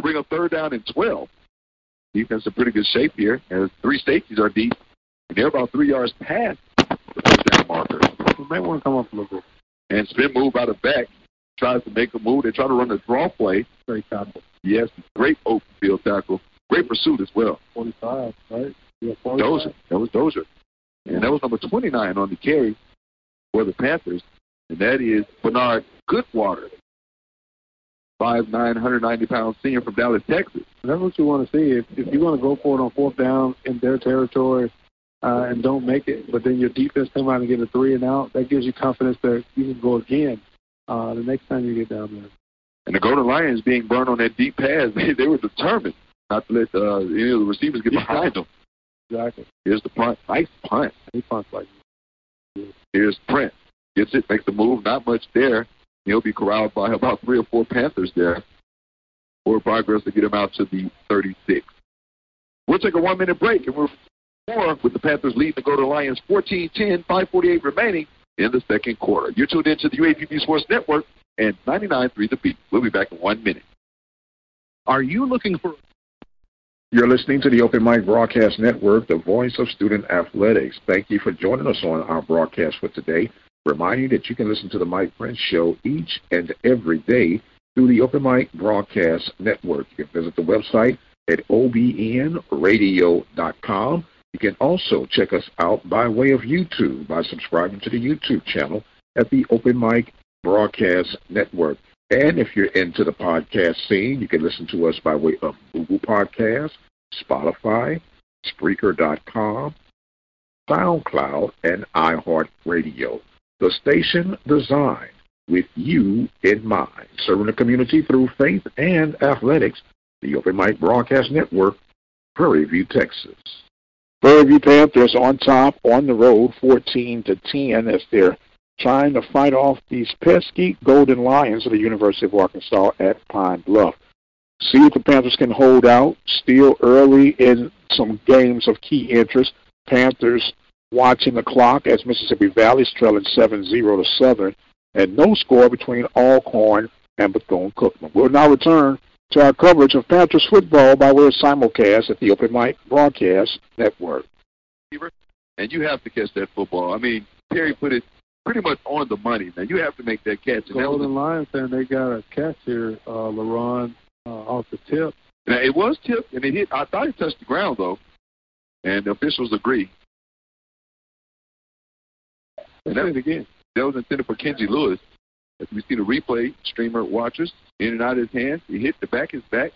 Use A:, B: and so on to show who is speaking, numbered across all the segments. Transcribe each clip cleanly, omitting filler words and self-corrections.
A: going to bring up 3rd down and 12. Defense in pretty good shape here, as 3 safeties are deep, and they're about 3 yards past the 1st down marker.
B: You might want to come up a little bit.
A: And spin move out of back, tries to make a move. They try to run the draw play.
B: Great tackle.
A: Yes, great open field tackle. Great pursuit as well.
B: 45, right? Yeah, 45.
A: Dozier. That was Dozier. And that was number 29 on the carry for the Panthers, and that is Bernard Goodwater, 5'9", 190-pound senior from Dallas, Texas.
B: That's what you want to see. If you want to go for it on 4th down in their territory and don't make it, but then your defense come out and get a 3 and out, that gives you confidence that you can go again the next time you get down there.
A: And the Golden Lions being burned on that deep pass, they were determined not to let any of the receivers get behind them.
B: Exactly.
A: Here's the punt. Nice punt.
B: He punts like
A: Here's Prince. Gets it, makes the move. Not much there. He'll be corralled by about 3 or 4 Panthers there. Forward progress to get him out to the 36. We'll take a 1-minute break, and we're with the Panthers leading the Golden Lions 14-10, 5:48 remaining in the 2nd quarter. You're tuned into the UAPB Sports Network and 99.3 The Beat. We'll be back in 1 minute.
C: Are you looking for... You're listening to the Open Mic Broadcast Network, the voice of student athletics. Thank you for joining us on our broadcast for today. Remind you that you can listen to the Mike Prince Show each and every day through the Open Mic Broadcast Network. You can visit the website at obnradio.com. You can also check us out by way of YouTube by subscribing to the YouTube channel at the Open Mic Broadcast Network. And if you're into the podcast scene, you can listen to us by way of Google Podcasts, Spotify, Spreaker.com, SoundCloud, and iHeartRadio. The station designed with you in mind, serving the community through faith and athletics. The Open Mic Broadcast Network, Prairie View, Texas.
D: Prairie View Panthers on top, on the road, 14-10, as they're trying to fight off these pesky Golden Lions of the University of Arkansas at Pine Bluff. See if the Panthers can hold out, still early in some games of key interest. Panthers watching the clock as Mississippi Valley's trailing 7-0 to Southern, and no score between Alcorn and Bethune-Cookman. We'll now return to our coverage of Panthers football by way of simulcast at the Open Mic Broadcast Network.
A: And you have to catch that football. I mean, Perry put it pretty much on the money. Now, you have to make that catch.
B: Golden Lions saying they got a catch here, LaRon, off the tip.
A: Now, it was tipped, and it hit. I thought it touched the ground, though, and the officials agree. And that was again. That was intended for Kenji Lewis. As we see the replay, streamer watchers, in and out of his hands. He hit the back of his back,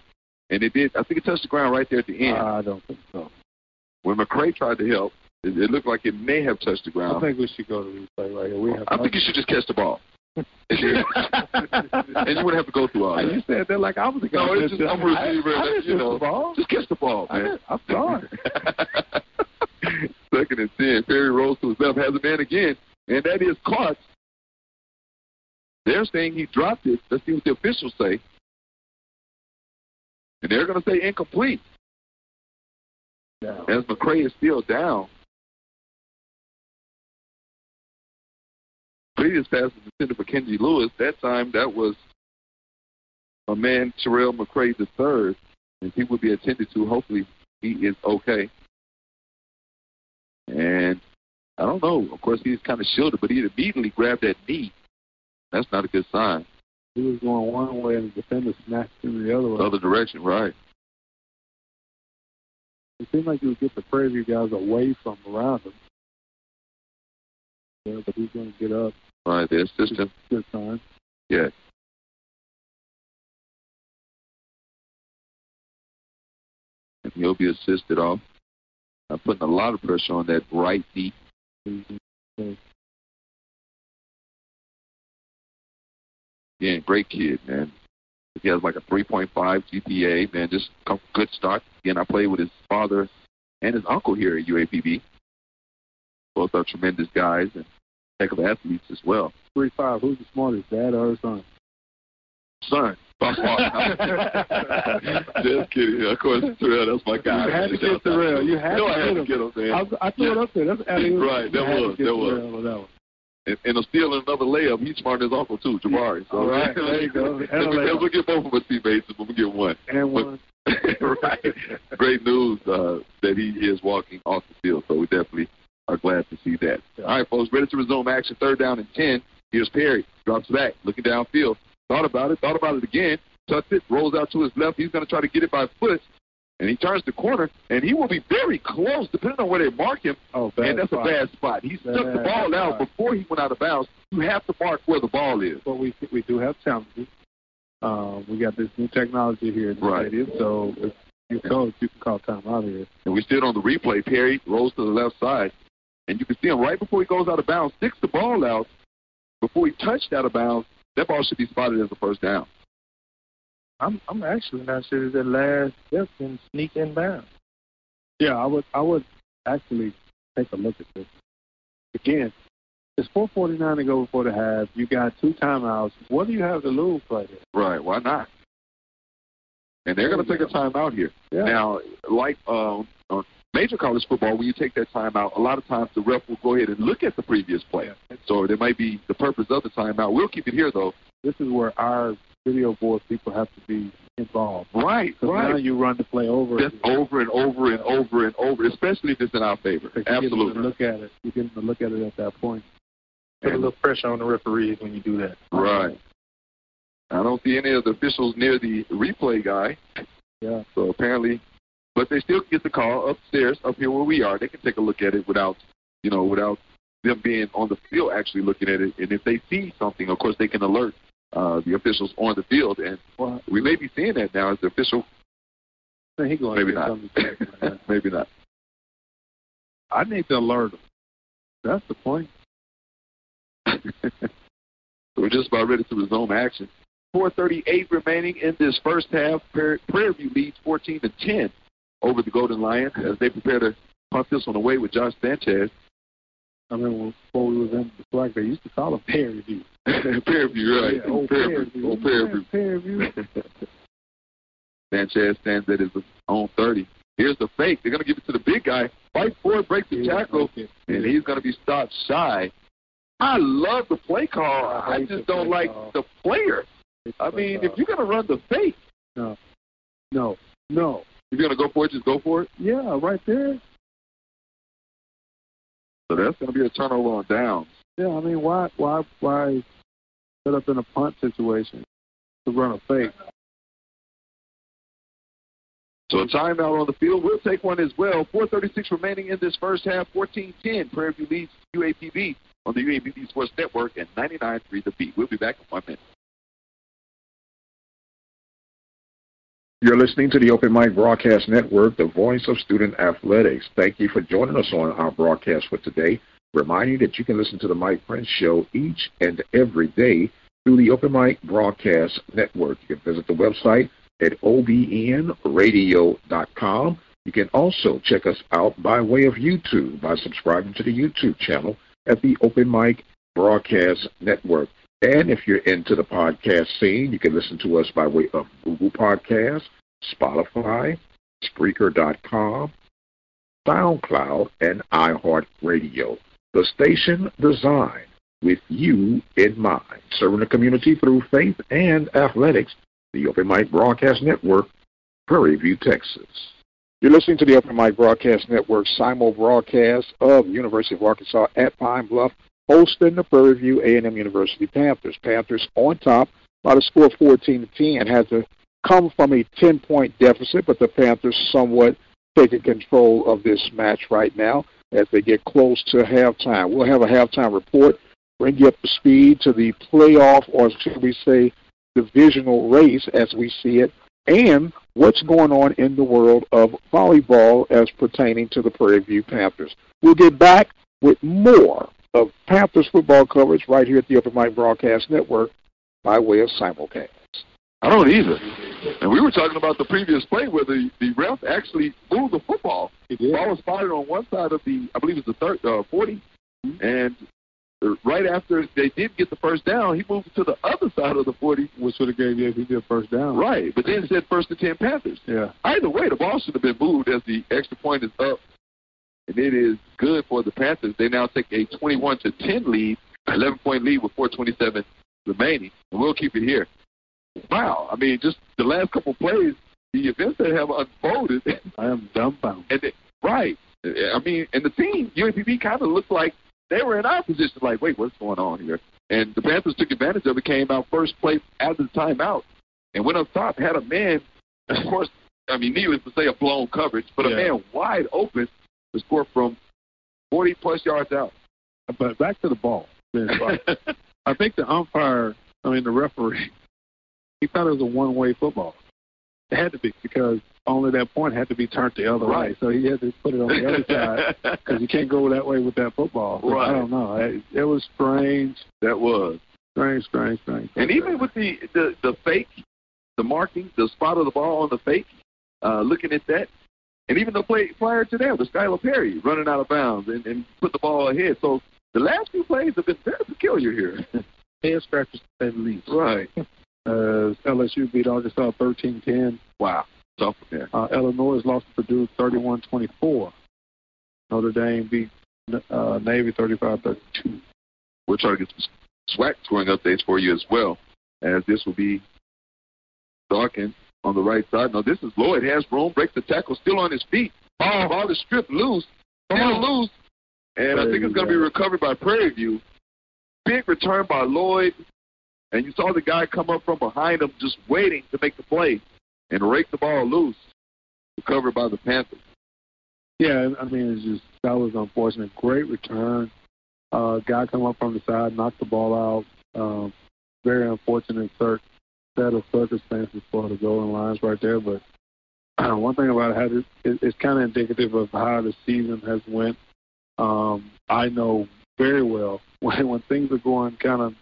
A: and it did. I think it touched the ground right there at the end.
B: I don't think so.
A: When McCray tried to help, it looked like it may have touched the ground.
B: I think we should go to replay right here.
A: I think you should just catch the ball. And you wouldn't have to go through all that.
B: You said that like I was the guy.
A: No, it's just I'm a receiver.
B: I
A: you know, the ball. Just catch the ball, man.
B: I'm sorry.
A: 2nd and 10. Perry rolls to his left, has a man again, and that is caught. They're saying he dropped it. Let's see what the officials say. And they're going to say incomplete.
B: No.
A: As McCray is still down. Previous pass was intended for Kenji Lewis. That time, that was a man, Terrell McCray III, and he will be attended to. Hopefully, he is okay. And I don't know. Of course, he's kind of shielded, but he immediately grabbed that knee. That's not a good sign.
B: He was going one way, and the defender snatched him the other way.
A: Other direction, right.
B: It seemed like he would get the Prairie View guys away from around him. Yeah, but he's going to get up.
A: Right, the assistant.
B: Good sign.
A: Yeah. And he'll be assisted off. I'm putting a lot of pressure on that right knee.
B: Mm-hmm.
A: Yeah, great kid, man. He has like a 3.5 GPA, man. Just a good start. Again, I played with his father and his uncle here at UAPB. Both are tremendous guys and heck of athletes as well.
B: 3.5. Who's the smartest, dad or his son?
A: Son. Just kidding. Of course, Terrell, that's my guy.
B: You had to get Terrell. You had to
A: get him, man.
B: I threw it up there. That's
A: right, that was. and a steal and another layup. He's smart as his uncle, too, Jabari. So,
B: all right, there you go.
A: We'll get both of us teammates, but we'll get one.
B: And one.
A: Right. Great news that he is walking off the field, so we definitely are glad to see that.
B: Yeah.
A: All right, folks, ready to resume action. 3rd down and 10. Here's Perry. Drops back, looking downfield. Thought about it again. Tucks it, rolls out to his left. He's going to try to get it by foot. And he turns the corner, and he will be very close, depending on where they mark him. And that's a bad spot. He took the ball out before he went out of bounds. You have to mark where the ball is.
B: But we do have challenges. We got this new technology here in the stadium, so if you coach, you can call timeout here.
A: And we stood on the replay. Perry rolls to the left side, and you can see him right before he goes out of bounds, sticks the ball out. Before he touched out of bounds, that ball should be spotted as a first down.
E: I'm actually not sure that last step can sneak in bounds.
B: Yeah, I would actually take a look at this. Again, it's 4:49 to go before the half. You got 2 timeouts. What do you have to lose right here?
A: Right, why not? And they're going to take a timeout here.
B: Yeah.
A: Now, like on major college football, when you take that timeout, a lot of times the ref will go ahead and look at the previous play.
B: Yeah.
A: So there might be the purpose of the timeout. We'll keep it here, though.
B: This is where our video board people have to be involved.
A: Right.
B: Now you run the play over.
A: Just over and over and over and over, especially if it's in our favor. Absolutely.
B: Look at it. You get them to look at it at that point.
E: Put a little pressure on the referees when you do that.
A: Right. I don't see any of the officials near the replay guy.
B: Yeah.
A: So apparently, but they still get the call upstairs, up here where we are. They can take a look at it without them being on the field actually looking at it. And if they see something, of course, they can alert the officials on the field. And we may be seeing that now as the official. Maybe not. Maybe not.
B: I need to alert them. That's the point.
A: We're just about ready to resume action. 4:38 remaining in this first half. Prairie View leads 14-10 over the Golden Lions as they prepare to punt this one away with Josh Sanchez.
B: I remember before we was in the flag, they used to call him Prairie View.
A: Prairie View, right.
B: Yeah, old Prairie View. Prairie View.
A: Sanchez stands at his own 30. Here's the fake. They're going to give it to the big guy. Fight for it, breaks the tackle, and he's going to be stopped shy. I love the play call. I just don't like the player. I mean, if you're going to run the fake.
B: No.
A: If you're going to go for it, just go for it?
B: Yeah, right there.
A: So that's going to be a turnover on downs.
B: Yeah, I mean, why set up in a punt situation to run a fake?
A: So a timeout on the field. We'll take one as well. 4:36 remaining in this first half. 14-10. Prairie View leads UAPB on the UAPB Sports Network at 99.3 The Beat. We'll be back in 1 minute.
C: You're listening to the Open Mic Broadcast Network, the voice of student athletics. Thank you for joining us on our broadcast for today. Remind you that you can listen to the Mike Prince Show each and every day through the Open Mic Broadcast Network. You can visit the website at obnradio.com. You can also check us out by way of YouTube by subscribing to the YouTube channel at the Open Mic Broadcast Network. And if you're into the podcast scene, you can listen to us by way of Google Podcasts, Spotify, Spreaker.com, SoundCloud, and iHeartRadio. The station designed with you in mind, serving the community through faith and athletics. The Open Mic Broadcast Network, Prairie View, Texas.
D: You're listening to the Open Mic Broadcast Network simul broadcast of University of Arkansas at Pine Bluff, hosting the Prairie View A&M University Panthers. Panthers on top by the score of 14-10, had to come from a 10-point deficit, but the Panthers somewhat taking control of this match right now as they get close to halftime. We'll have a halftime report, bring you up to speed to the playoff, or should we say divisional race as we see it, and what's going on in the world of volleyball as pertaining to the Prairie View Panthers. We'll get back with more of Panthers football coverage right here at the Open Mic Broadcast Network by way of simulcast.
A: I don't either. And we were talking about the previous play where the ref actually moved the football. The ball was spotted on one side of the, I believe it was the 40, and right after they did get the first down, he moved to the other side of the 40.
B: Which would have gave you if he did first down.
A: Right, but then it said 1st and 10 Panthers.
B: Yeah.
A: Either way, the ball should have been moved as the extra point is up. And it is good for the Panthers. They now take a 21-10 lead 11-point lead with 4:27 remaining, and we'll keep it here. Wow, I mean, just the last couple plays, the events that have unfolded.
B: I am dumbfounded.
A: Right. I mean, and the team, UAPB, kind of looked like they were in our position, like, wait, what's going on here? And the Panthers took advantage of it, came out first place after the timeout, and went up top, had a man, of course, I mean, needless to say, a blown coverage, but a man wide open to score from 40-plus yards out.
B: But back to the ball. I think the referee, he thought it was a one-way football. It had to be, because only that point had to be turned the other way. So he had to put it on the other side, because you can't go that way with that football. So I don't know. It was strange.
A: That was.
B: Strange.
A: And even with the fake, the marking, the spot of the ball on the fake, looking at that, and even the play prior to that, the Skylar Perry running out of bounds and put the ball ahead. So the last few plays have been very peculiar here.
B: Head scratchers, to say the least.
A: Right.
B: LSU beat Arkansas 13-10.
A: Wow. Tough there.
B: Illinois lost to Purdue 31-24. Notre Dame beat Navy 35-32.
A: We'll try to get some SWAC scoring updates for you as well, as this will be Dawkins on the right side. Now, this is Lloyd. Has room, breaks the tackle, still on his feet. Ball is stripped loose. Still loose. And I think it's going to be recovered by Prairie View. Big return by Lloyd. And you saw the guy come up from behind him just waiting to make the play and rake the ball loose. Recovered by the Panthers.
B: Yeah, I mean, that was unfortunate. Great return. Guy come up from the side, knocked the ball out. Very unfortunate set of circumstances for the Golden Lions right there. But one thing about it's kind of indicative of how the season has went. I know very well when things are going kind of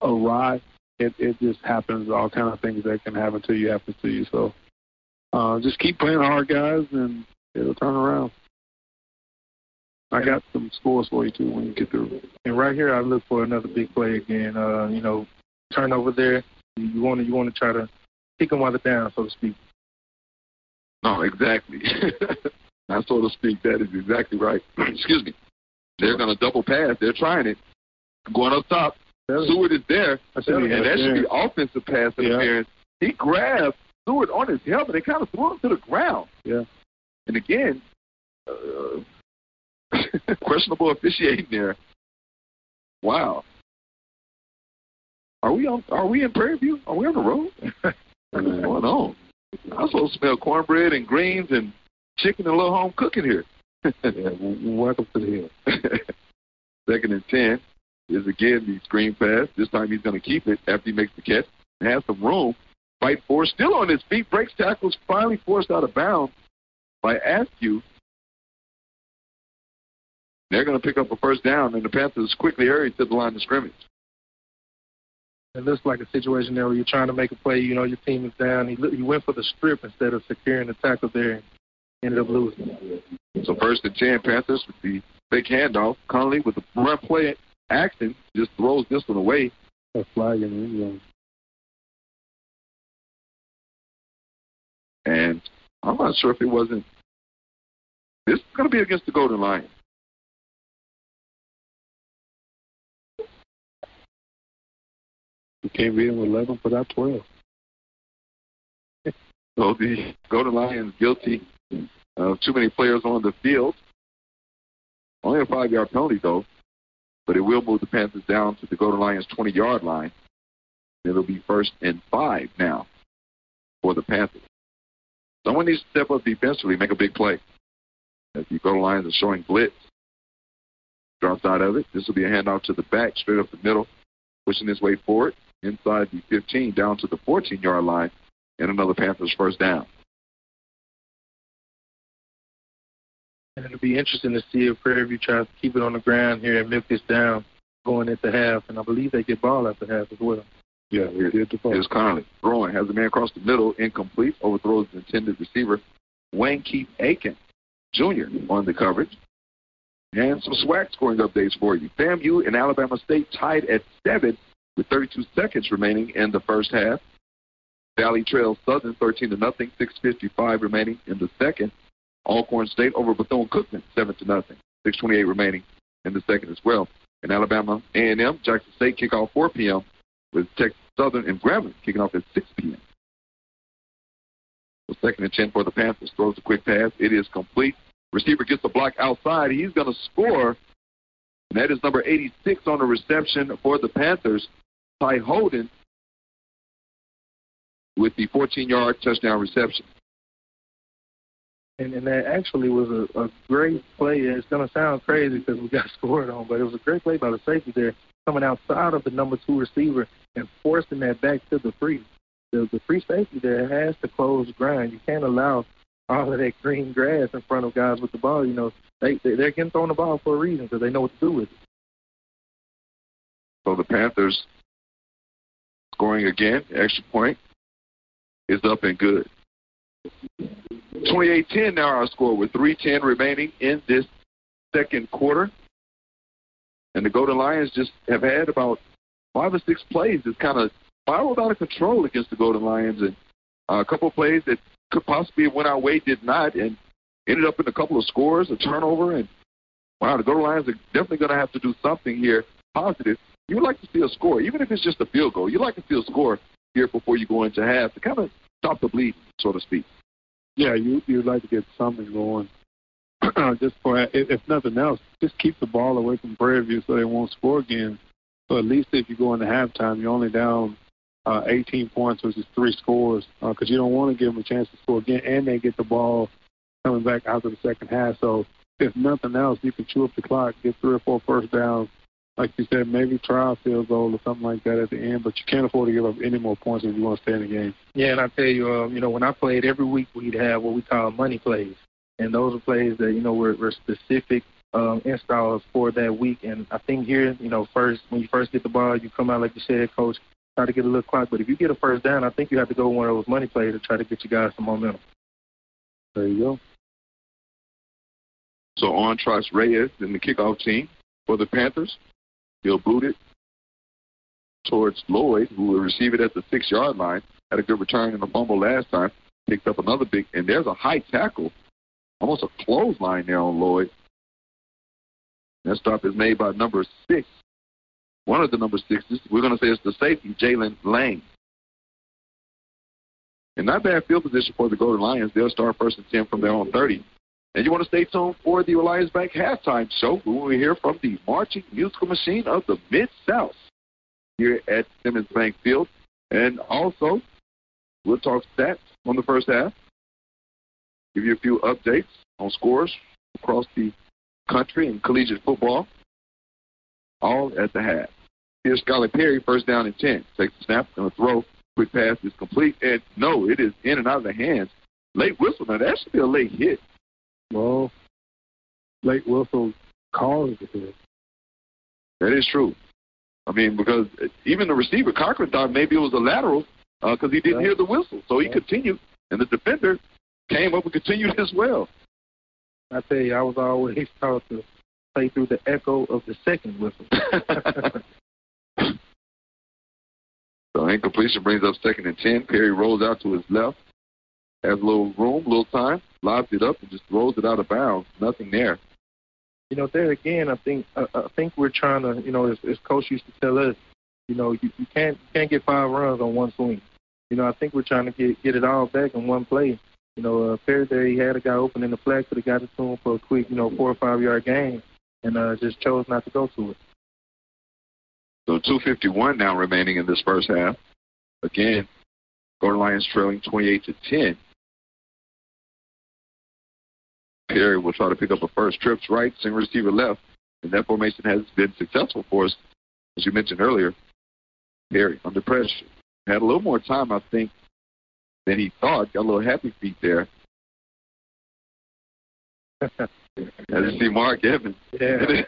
B: awry, it just happens. All kind of things that can happen to you. So just keep playing hard, guys, and it'll turn around. I got some scores for you, too, when you get through.
E: And right here, I look for another big play again. Turnover there. You want to try to kick them while they're down, so to speak.
A: No, exactly. Not so to speak. That is exactly right. Excuse me. They're going to double pass. They're trying it. Going up top. Seward is there, and that should be offensive pass interference. He grabbed Seward on his helmet and kind of threw him to the ground.
B: Yeah.
A: And again, questionable officiating there. Wow. Are we in Prairie View? Are we on the road? What's going on? I also smell cornbread and greens and chicken and a little home cooking here.
B: Welcome to the hill.
A: 2nd and 10 is again the screen pass. This time he's going to keep it after he makes the catch and has some room. Fight for, still on his feet, breaks tackles, finally forced out of bounds by Askew. They're going to pick up a first down, and the Panthers quickly hurry to the line of scrimmage.
E: It looks like a situation there where you're trying to make a play. Your team is down. He went for the strip instead of securing the tackle there and ended up losing.
A: So 1st and 10, Panthers with the fake handoff. Conley with the run play action just throws this one away.
B: A flag in the end zone.
A: And I'm not sure if it wasn't. This is going to be against the Golden Lions.
B: You can't beat him with 11, put out 12.
A: So the Golden Lions guilty of too many players on the field. Only a 5-yard penalty, though. But it will move the Panthers down to the Golden Lions' 20-yard line. It'll be 1st and 5 now for the Panthers. Someone needs to step up defensively, make a big play. As the Golden Lions are showing blitz. Drops out of it. This will be a handoff to the back, straight up the middle, pushing his way forward inside the 15 down to the 14-yard line, and another Panthers first down.
E: And it'll be interesting to see if Prairie View tries to keep it on the ground here and milk this down going into half. And I believe they get ball after half as well.
B: Yeah, they did the ball.
A: Here's Conley throwing, has a man across the middle, incomplete, overthrows the intended receiver, Wayne Keith Aiken Jr. on the coverage. And some SWAC scoring updates for you. FAMU and Alabama State tied at 7 with 32 seconds remaining in the first half. Valley Trail Southern 13-0, 6:55 remaining in the second. Alcorn State over Bethune-Cookman 7-0, 6:28 remaining in the second as well. and Alabama A&M. Jackson State kick off 4 p.m. with Texas Southern and Grambling kicking off at 6 p.m. So 2nd and 10 for the Panthers. Throws a quick pass. It is complete. Receiver gets the block outside. He's going to score. And that is number 86 on the reception for the Panthers, Ty Holden, with the 14-yard touchdown reception.
E: And that actually was a great play. It's going to sound crazy because we got scored on, but it was a great play by the safety there, coming outside of the number 2 receiver and forcing that back to the free. The free safety there has to close the ground. You can't allow all of that green grass in front of guys with the ball. You know, they're getting thrown the ball for a reason because they know what to do with it.
A: So the Panthers scoring again. Extra point is up and good. 28-10 now our score with 3:10 remaining in this second quarter. And the Golden Lions just have had about 5 or 6 plays that kind of spiraled out of control against the Golden Lions. And a couple of plays that could possibly have went our way did not, and ended up in a couple of scores, a turnover. And, wow, the Golden Lions are definitely going to have to do something here positive. You would like to see a score, even if it's just a field goal. You'd like to see a score here before you go into half to kind of stop the bleeding, so to speak.
B: Yeah, you'd like to get something going. Just for, if nothing else, just keep the ball away from Prairie View so they won't score again. So at least if you go into halftime, you're only down 18 points, which is 3 scores, because you don't want to give them a chance to score again, and they get the ball coming back after the second half. So if nothing else, you can chew up the clock, get 3 or 4 first downs. Like you said, maybe try a field goal or something like that at the end, but you can't afford to give up any more points if you want to stay in the game.
E: Yeah, and I tell you, when I played every week, we'd have what we call money plays. And those are plays that, were specific installs for that week. And I think here, first, when you first get the ball, you come out, like you said, Coach, try to get a little clock. But if you get a first down, I think you have to go one of those money plays to try to get you guys some momentum.
B: There you go.
A: So on trots Reyes in the kickoff team for the Panthers. He'll boot it towards Lloyd, who will receive it at the 6-yard line. Had a good return in the fumble last time. Picked up another big, and there's a high tackle, almost a clothesline there on Lloyd. That stop is made by number 6. One of the number 6s, we're going to say it's the safety, Jalen Lang. And not bad field position for the Golden Lions. They'll start 1st and 10 from their own 30. And you want to stay tuned for the Lions Bank halftime show when we hear from the marching musical machine of the Mid-South here at Simmons Bank Field. And also, we'll talk stats on the first half, give you a few updates on scores across the country in collegiate football, all at the half. Here's Skylar Perry, 1st down and 10. Takes the snap, going to throw. Quick pass is complete. And no, it is in and out of the hands. Late whistle. Now, that should be a late hit.
B: Well, late whistle caused the hit.
A: That is true. I mean, because even the receiver, Cochran, thought maybe it was a lateral because he didn't hear the whistle. So he continued, and the defender came up and continued as well.
E: I tell you, I was always taught to play through the echo of the second whistle.
A: So incompletion brings up 2nd and 10. Perry rolls out to his left. Has a little room, a little time, lobs it up, and just rolls it out of bounds. Nothing there.
E: There again, I think we're trying to, as Coach used to tell us, you can't get 5 runs on one swing. I think we're trying to get it all back in one play. Perry there, he had a guy open in the flat, could have got it to him for a quick, 4 or 5 yard gain, and just chose not to go to it.
A: So 2:51 now remaining in this first half. Again, Golden Lions trailing 28-10. Perry will try to pick up a first. Trips right, single receiver left, and that formation has been successful for us, as you mentioned earlier. Perry under pressure. Had a little more time, I think, than he thought. Got a little happy feet there. As you see Mark Evans.
E: Yeah,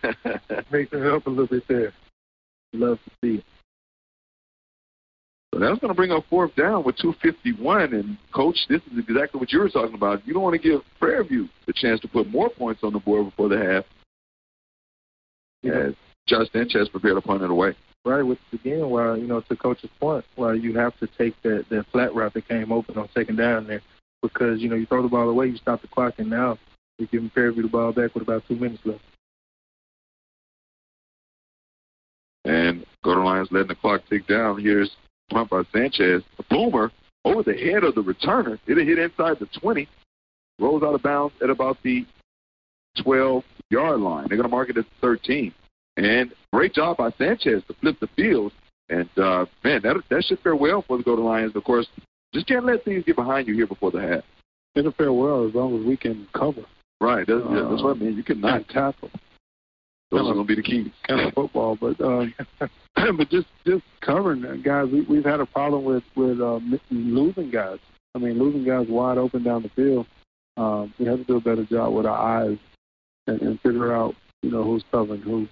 E: making it up a little bit there. Love to see.
A: So that's going to bring up 4th down with 2:51. And, Coach, this is exactly what you were talking about. You don't want to give Prairie View the chance to put more points on the board before the half. As Josh Sanchez prepared to punt it away.
E: Right, which again, while, to Coach's point, while you have to take that flat route that came open on 2nd down there, because, you throw the ball away, you stop the clock, and now you're giving Prairie View the ball back with about 2 minutes left.
A: And Golden Lions letting the clock tick down. Here's punt by Sanchez. A boomer over the head of the returner. It'll hit inside the 20. Rolls out of bounds at about the 12-yard line. They're going to mark it at 13. And great job by Sanchez to flip the field. And, man, that should fare well for the Golden Lions. Of course, just can't let things get behind you here before the half.
B: It'll fare well as long as we can cover.
A: Right. That's what I mean. You cannot
B: tackle.
A: Those are going to be the keys.
B: Kind of football, but but just covering guys. We've had a problem with losing guys. I mean, losing guys wide open down the field. We have to do a better job with our eyes and figure out, who's covering who.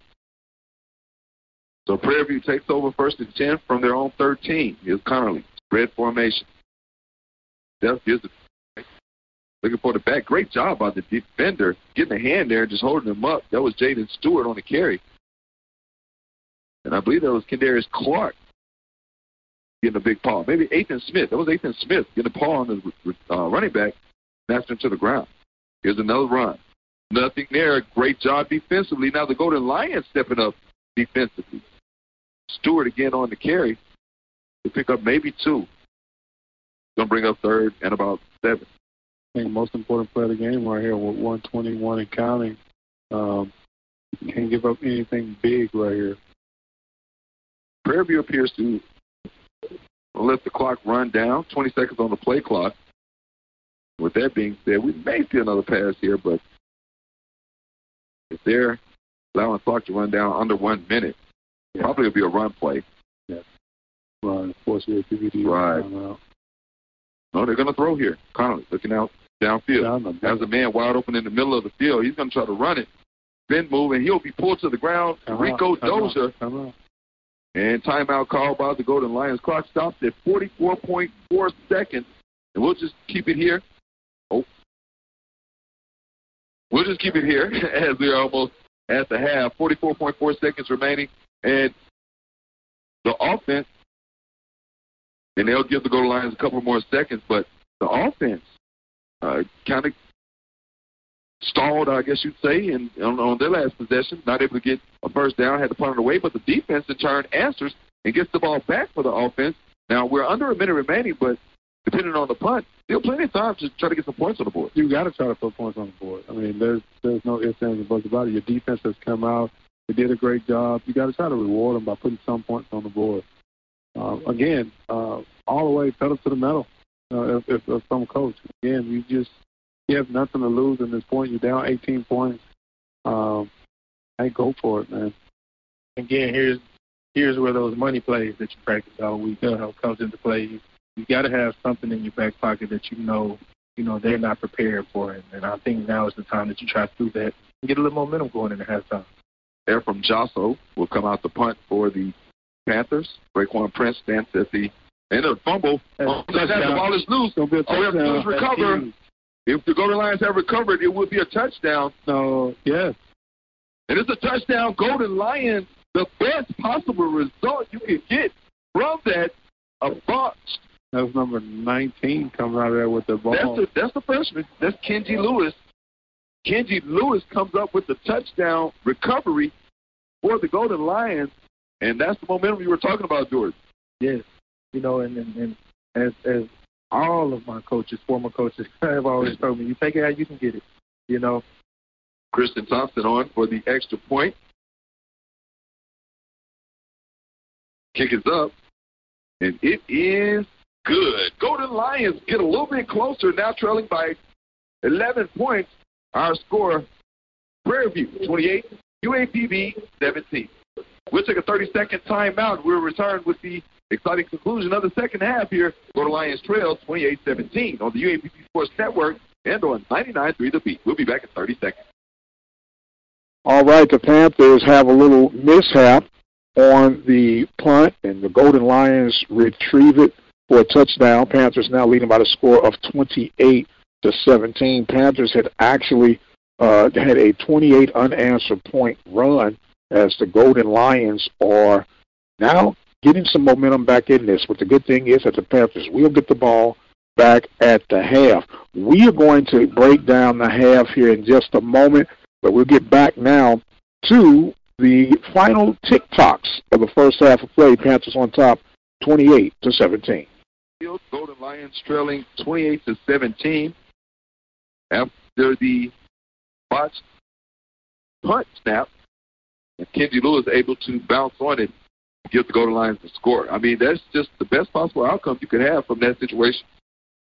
A: So Prairie View takes over 1st and 10 from their own 13. Here's Connerly. Spread formation. Here's the looking for the back. Great job by the defender getting a hand there and just holding him up. That was Jaden Stewart on the carry. And I believe that was Kendarius Clark getting a big paw. Maybe Ethan Smith. That was Ethan Smith getting a paw on the running back, snatched him to the ground. Here's another run. Nothing there. Great job defensively. Now the Golden Lions stepping up defensively. Stewart again on the carry to pick up maybe 2. Going to bring up 3rd and about 7.
B: I think most important play of the game right here with 121 and counting. Can't give up anything big right here.
A: Prairie View appears to let the clock run down. 20 seconds on the play clock. With that being said, we may see another pass here, but if they're allowing the clock to run down under 1 minute, probably will be a run play.
B: Yeah. Run, force UAPB.
A: Right. No, they're going to throw here. Connolly looking out downfield. Has a man wide open in the middle of the field. He's going to try to run it. Spin move, and he'll be pulled to the ground. Rico Dozier. And timeout called by the Golden Lions. Clock stops at 44.4 seconds. And we'll just keep it here. We'll just keep it here as we are almost at the half. 44.4 seconds remaining. And the offense, and they'll give the Golden Lions a couple more seconds, but the offense kind of stalled, I guess you'd say, on their last possession, not able to get a first down, had to punt it away, but the defense in turn answers and gets the ball back for the offense. Now, we're under a minute remaining, but depending on the punt, still plenty of time to try to get some points on the board.
B: You got to try to put points on the board. I mean, there's no ifs, ands, and buts about it. Your defense has come out. They did a great job. You got to try to reward them by putting some points on the board. Again, all the way pedal to the metal. If some coach, again, you have nothing to lose at this point. You're down 18 points. Hey, go for it, man.
E: Again, here's where those money plays that you practice all week comes into play. You got to have something in your back pocket that you know they're not prepared for it. And I think now is the time that you try to do that and get a little momentum going into halftime.
A: There from Josso will come out the punt for the Panthers. Raekwon Prince stands at the end of the fumble. The ball is loose. We have to recover. If the Golden Lions have recovered, it would be a touchdown.
B: So, yes.
A: And it's a touchdown. Golden Lions, the best possible result you can get from that, a bunch.
B: That was number 19 coming out of there with the ball.
A: That's the freshman. That's Kenji Lewis. Kenji Lewis comes up with the touchdown recovery for the Golden Lions, and that's the momentum you were talking about, George.
E: Yes. And as all of my coaches, former coaches, have always told me, you take it how you can get it,
A: Christian Thompson on for the extra point. Kick is up, and it is good. Golden Lions get a little bit closer, now trailing by 11 points. Our score, Prairie View 28, UAPB 17. We'll take a 30-second timeout. We'll return with the exciting conclusion of the second half here. Golden Lions trail 28-17 on the UAPB Sports Network and on 99.3 The Beat. We'll be back in 30 seconds.
D: All right, the Panthers have a little mishap on the punt, and the Golden Lions retrieve it for a touchdown. Panthers now leading by the score of 28-17. Panthers had actually had a 28 unanswered point run as the Golden Lions are now getting some momentum back in this. But the good thing is that the Panthers will get the ball back at the half. We are going to break down the half here in just a moment, but we'll get back now to The final TikToks of the first half of play, Panthers on top 28-17.
A: Golden Lions trailing 28-17 after the botched punt snap, and Kenzie Lewis able to bounce on it and give the Golden Lions the score. I mean, that's just the best possible outcome you could have from that situation.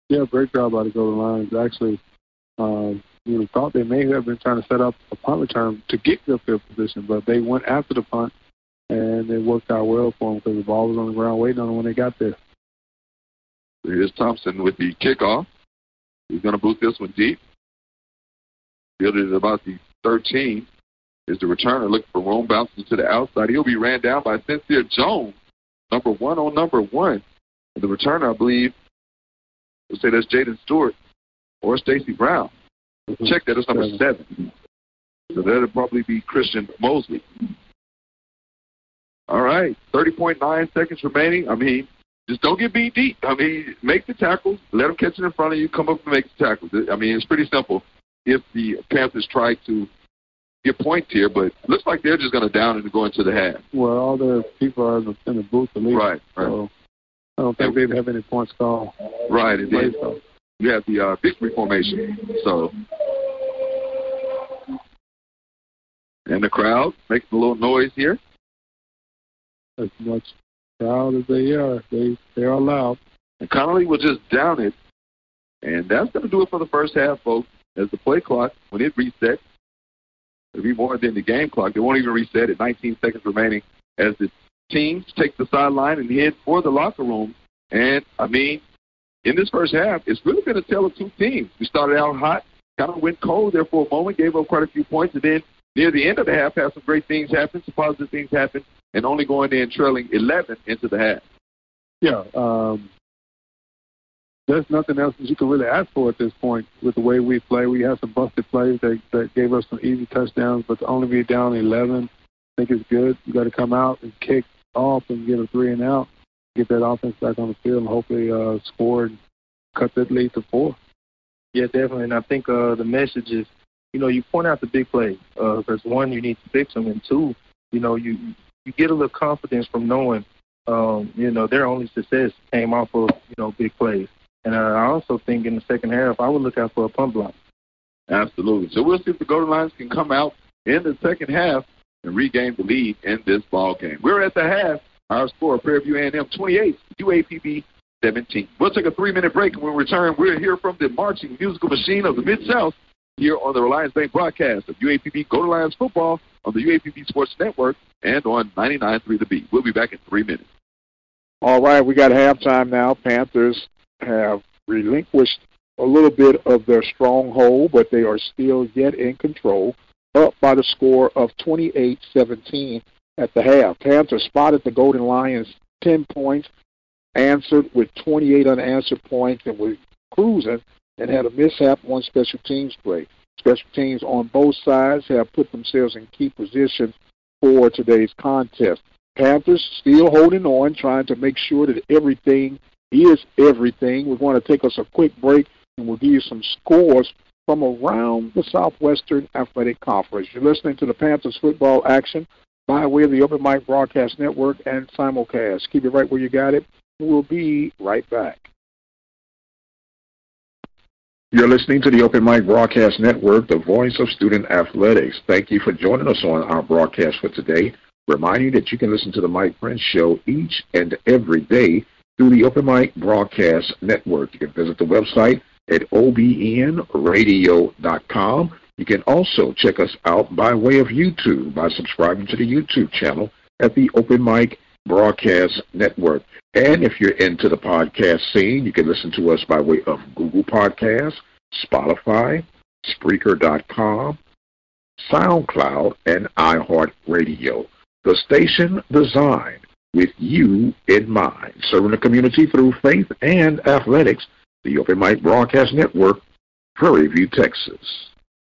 B: Yeah, great job by the Golden Lions. Actually, thought they may have been trying to set up a punt return to get good field position, but they went after the punt, and it worked out well for them because the ball was on the ground waiting on them when they got there.
A: Here's Thompson with the kickoff. He's going to boot this one deep. Fielded at about the 13 is the returner looking for room, bounces to the outside. He'll be ran down by Sincere Jones, number 1 on number 1. And the returner, I believe, we'll say that's Jaden Stewart or Stacy Brown. Check that, it's number 7. So that'll probably be Christian Mosley. All right, 30.9 seconds remaining. I mean, just don't get beat deep. I mean, make the tackles, let them catch it in front of you, come up and make the tackles. I mean, it's pretty simple if the Panthers try to get points here, but looks like they're just going to down and go into the half.
B: Well, all the people are in the booth at least.
A: Right.
B: So I don't think they have any points called.
A: Right, and then you have the victory formation. So, and the crowd making a little noise here.
B: As much crowd as they are, they are loud.
A: And Connolly will just down it, and that's going to do it for the first half, folks. As the play clock, when it resets, it'll be more than the game clock. They won't even reset at 19 seconds remaining as the teams take the sideline and head for the locker room. And, I mean, in this first half, it's really been a tale of two teams. We started out hot, kind of went cold there for a moment, gave up quite a few points, and then near the end of the half, had some great things happen, some positive things happen, and only going in trailing 11 into the half.
B: Yeah, there's nothing else that you can really ask for at this point with the way we play. We had some busted plays that gave us some easy touchdowns, but to only be down 11, I think it's good. You got to come out and kick off and get a 3 and out, get that offense back on the field, and hopefully score and cut that lead to 4.
E: Yeah, definitely. And I think the message is, you point out the big plays because, one, you need to fix them, and two, you get a little confidence from knowing, their only success came off of, big plays. And I also think in the second half, I would look out for a punt block.
A: Absolutely. So we'll see if the Golden Lions can come out in the second half and regain the lead in this ball game. We're at the half. Our score, Prairie View A&M 28, UAPB 17. We'll take a 3-minute break, and when we return, we'll hear from the marching musical machine of the Mid-South here on the Reliance Bank broadcast of UAPB Golden Lions football on the UAPB Sports Network and on 99.3 The Beat. We'll be back in 3 minutes.
D: All right, we got halftime now. Panthers have relinquished a little bit of their stronghold, but they are still yet in control, up by the score of 28-17 at the half. Panthers spotted the Golden Lions 10 points, answered with 28 unanswered points, and were cruising and had a mishap on special teams play. Special teams on both sides have put themselves in key position for today's contest. Panthers still holding on, trying to make sure that everything is everything. We're going to take us a quick break, and we'll give you some scores from around the Southwestern Athletic Conference. You're listening to the Panthers football action by way of the Open Mic Broadcast Network and simulcast. Keep it right where you got it. We'll be right back.
C: You're listening to the Open Mic Broadcast Network, the voice of student athletics. Thank you for joining us on our broadcast for today. Remind you that you can listen to the Mike Prince Show each and every day through the Open Mic Broadcast Network. You can visit the website at obnradio.com. You can also check us out by way of YouTube by subscribing to the YouTube channel at the Open Mic Broadcast Network. And if you're into the podcast scene, you can listen to us by way of Google Podcasts, Spotify, Spreaker.com, SoundCloud, and iHeartRadio. The station designed with you in mind, serving the community through faith and athletics, the Open Mic Broadcast Network, Prairie View, Texas.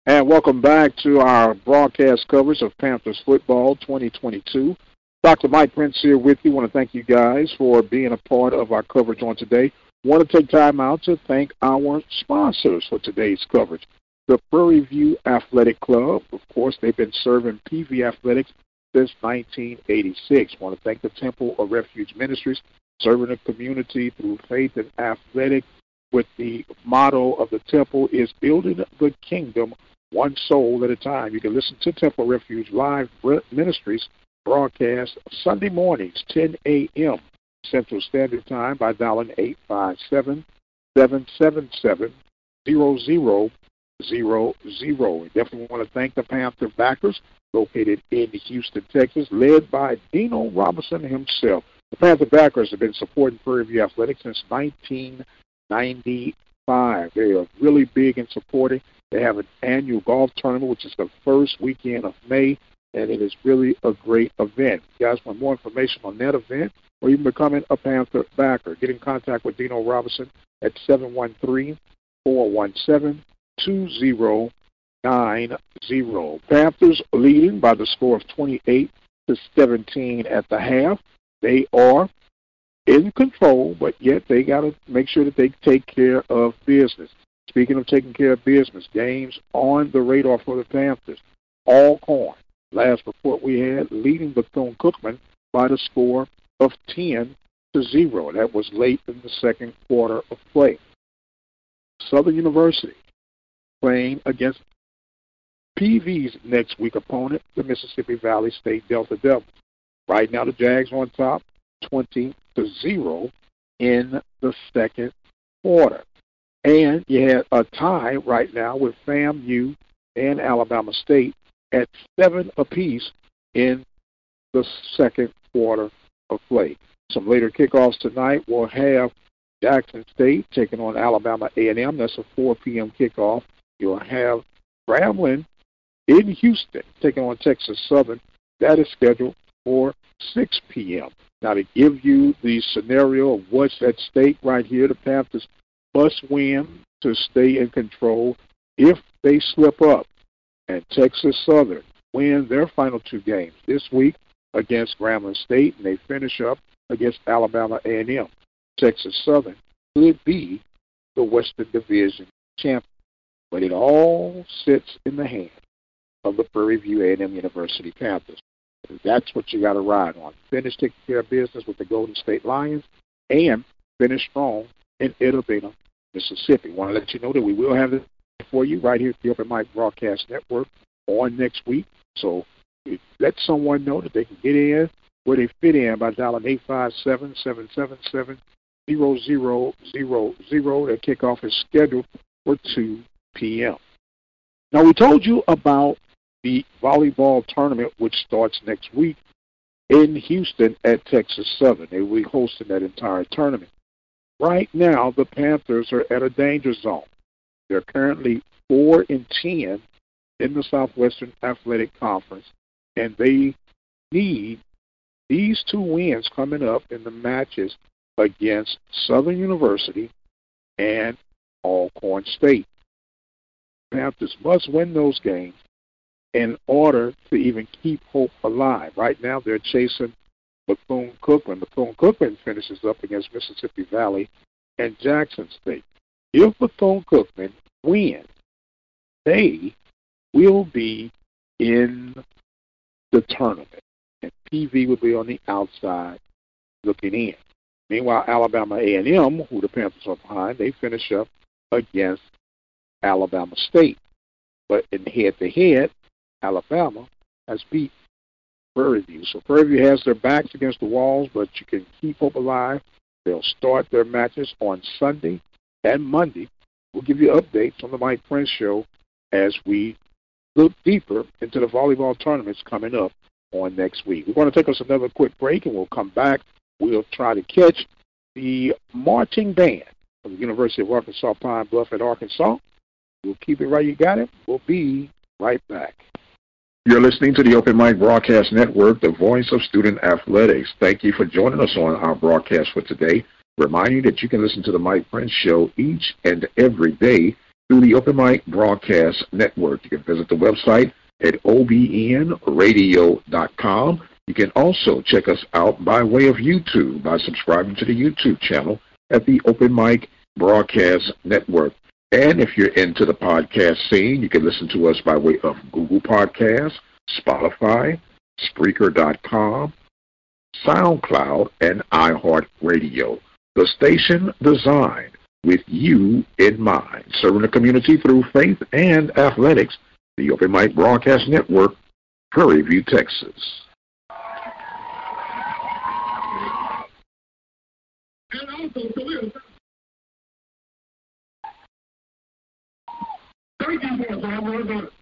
D: And welcome back to our broadcast coverage of Panthers football 2022. Dr. Mike Prince here with you. I want to thank you guys for being a part of our coverage on today. I want to take time out to thank our sponsors for today's coverage. The Prairie View Athletic Club, of course, they've been serving PV Athletics since 1986. I want to thank the Temple of Refuge Ministries, serving the community through faith and athletics, with the motto of the temple is building the kingdom one soul at a time. You can listen to Temple Refuge Live Ministries broadcast Sunday mornings, 10 a.m. Central Standard Time, by dialing 857-777-0000. We definitely want to thank the Panther backers located in Houston, Texas, led by Dino Robinson himself. The Panther backers have been supporting Prairie View Athletics since 1995. They are really big in supporting. They have an annual golf tournament, which is the first weekend of May, and it is really a great event. If you guys want more information on that event, or even becoming a Panther backer, get in contact with Dino Robinson at 713-417-2090. Panthers leading by the score of 28-17 at the half. They are in control, but yet they got to make sure that they take care of business. Speaking of taking care of business, games on the radar for the Panthers. Alcorn, last report we had, leading Bethune-Cookman by the score of 10-0. That was late in the second quarter of play. Southern University playing against PV's next week opponent, the Mississippi Valley State Delta Devils. Right now, the Jags on top, 20-0 in the second quarter. And you had a tie right now with FAMU and Alabama State at 7 apiece in the second quarter of play. Some later kickoffs tonight. We'll have Jackson State taking on Alabama A&M. That's a 4 p.m. kickoff. You'll have Grambling in Houston taking on Texas Southern. That is scheduled for 6 p.m. Now, to give you the scenario of what's at stake right here, the Panthers must win to stay in control. If they slip up and Texas Southern win their final 2 games this week against Grambling State and they finish up against Alabama A&M, Texas Southern could be the Western Division champion. But it all sits in the hands of the Prairie View A&M University Panthers. And that's what you got to ride on. Finish taking care of business with the Golden State Lions and finish strong in Itta Bena, Mississippi. I want to let you know that we will have this for you right here at the Open Mic Broadcast Network on next week. So let someone know that they can get in where they fit in by dialing 857-777-0000. That kickoff is scheduled for 2 p.m. Now, we told you about the volleyball tournament, which starts next week in Houston at Texas Southern. They will be hosting that entire tournament. Right now, the Panthers are at a danger zone. They're currently 4-10 in the Southwestern Athletic Conference, and they need these 2 wins coming up in the matches against Southern University and Alcorn State. Panthers must win those games in order to even keep hope alive. Right now, they're chasing Bethune-Cookman. Bethune-Cookman finishes up against Mississippi Valley and Jackson State. If Bethune-Cookman wins, they will be in the tournament, and PV will be on the outside looking in. Meanwhile, Alabama A&M, who the Panthers are behind, they finish up against Alabama State. But in head-to-head, Alabama has beat Prairie View. So Prairie View has their backs against the walls, but you can keep hope alive. They'll start their matches on Sunday and Monday. We'll give you updates on the Mike Prince Show as we look deeper into the volleyball tournaments coming up on next week. We're going to take us another quick break, and we'll come back. We'll try to catch the marching band of the University of Arkansas Pine Bluff at Arkansas. We'll keep it right. You got it. We'll be right back.
C: You're listening to the Open Mic Broadcast Network, the voice of student athletics. Thank you for joining us on our broadcast for today. Remind you that you can listen to the Mike Prince Show each and every day through the Open Mic Broadcast Network. You can visit the website at obnradio.com. You can also check us out by way of YouTube by subscribing to the YouTube channel at the Open Mic Broadcast Network. And if you're into the podcast scene, you can listen to us by way of Google Podcasts, Spotify, Spreaker.com, SoundCloud, and iHeartRadio. The station designed with you in mind, serving the community through faith and athletics. The Open Mic Broadcast Network, Prairie View, Texas.
F: And also, thank you for that.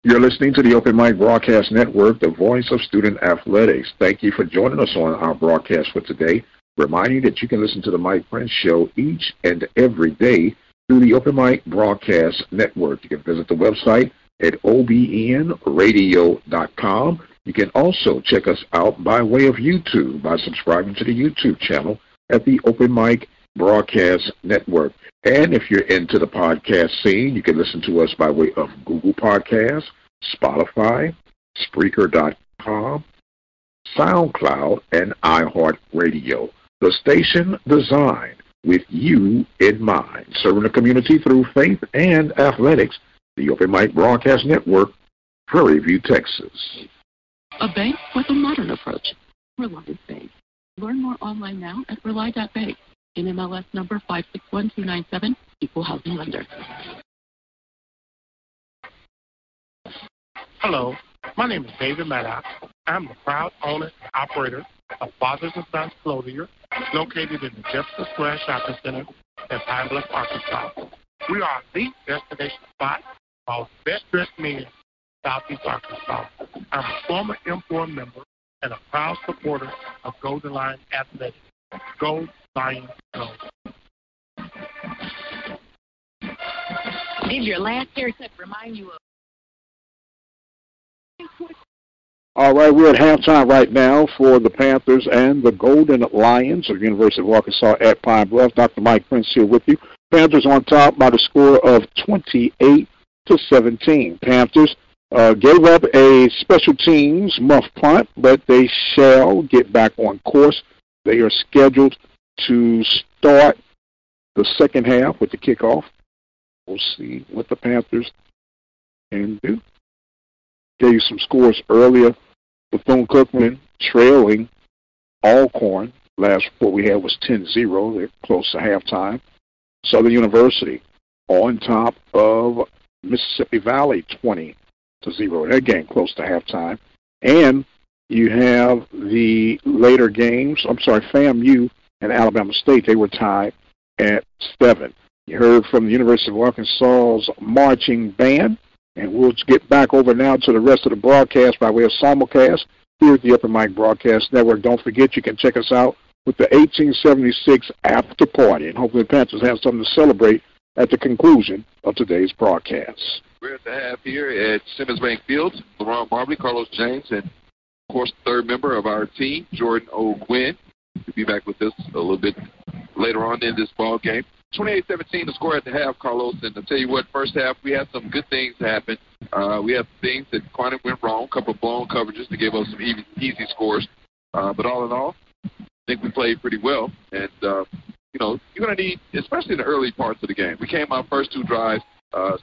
C: You're listening to the Open Mic Broadcast Network, the voice of student athletics. Thank you for joining us on our broadcast for today. Reminding you that you can listen to the Mike Prince Show each and every day through the Open Mic Broadcast Network. You can visit the website at obnradio.com. You can also check us out by way of YouTube by subscribing to the YouTube channel at the Open Mic Broadcast Network. And if you're into the podcast scene, you can listen to us by way of Google Podcasts, Spotify, Spreaker.com, SoundCloud, and iHeartRadio. The station designed with you in mind, serving the community through faith and athletics. The Open Mic Broadcast Network, Prairie View, Texas.
G: A bank with a modern approach. Reliant Bank. Learn more online now at rely.bank. NMLS number 561297, Equal Housing Lender.
H: Hello, my name is David Maddox. I'm the proud owner and operator of Fathers and Sons Clothier, located in the Jefferson Square Shopping Center in Pine Bluff, Arkansas. We are the destination spot for all the best-dressed men in Southeast Arkansas. I'm a former M4 member and a proud supporter of Golden Lion Athletics. Gold Lion Go.
I: Did your last haircut remind you of?
D: All right, we're at halftime right now for the Panthers and the Golden Lions of the University of Arkansas at Pine Bluff. Dr. Mike Prince here with you. Panthers on top by the score of 28-17. Panthers gave up a special teams muff punt, but they shall get back on course. They are scheduled to start the second half with the kickoff. We'll see what the Panthers can do. Gave you some scores earlier. Bethune-Cookman trailing Alcorn. Last report we had was 10-0. They're close to halftime. Southern University on top of Mississippi Valley 20-0. That game close to halftime. And you have the later games. FAMU and Alabama State. They were tied at 7. You heard from the University of Arkansas's marching band. And we'll get back over now to the rest of the broadcast by way of simulcast here at the Open Mic Broadcast Network. Don't forget, you can check us out with the 1876 after party. And hopefully the Panthers have something to celebrate at the conclusion of today's broadcast.
A: We're at the half here at Simmons Bank Field. LaRon Marbley, Carlos James, and, of course, the third member of our team, Jordan O'Gwen. He'll be back with us a little bit later on in this ball game. 28-17 the score at the half, Carlos. And I'll tell you what, first half, we had some good things happen. We had things that kind of went wrong, a couple of blown coverages that gave us some easy scores. But all in all, I think we played pretty well. And, you're going to need, especially in the early parts of the game. We came out first 2 drives,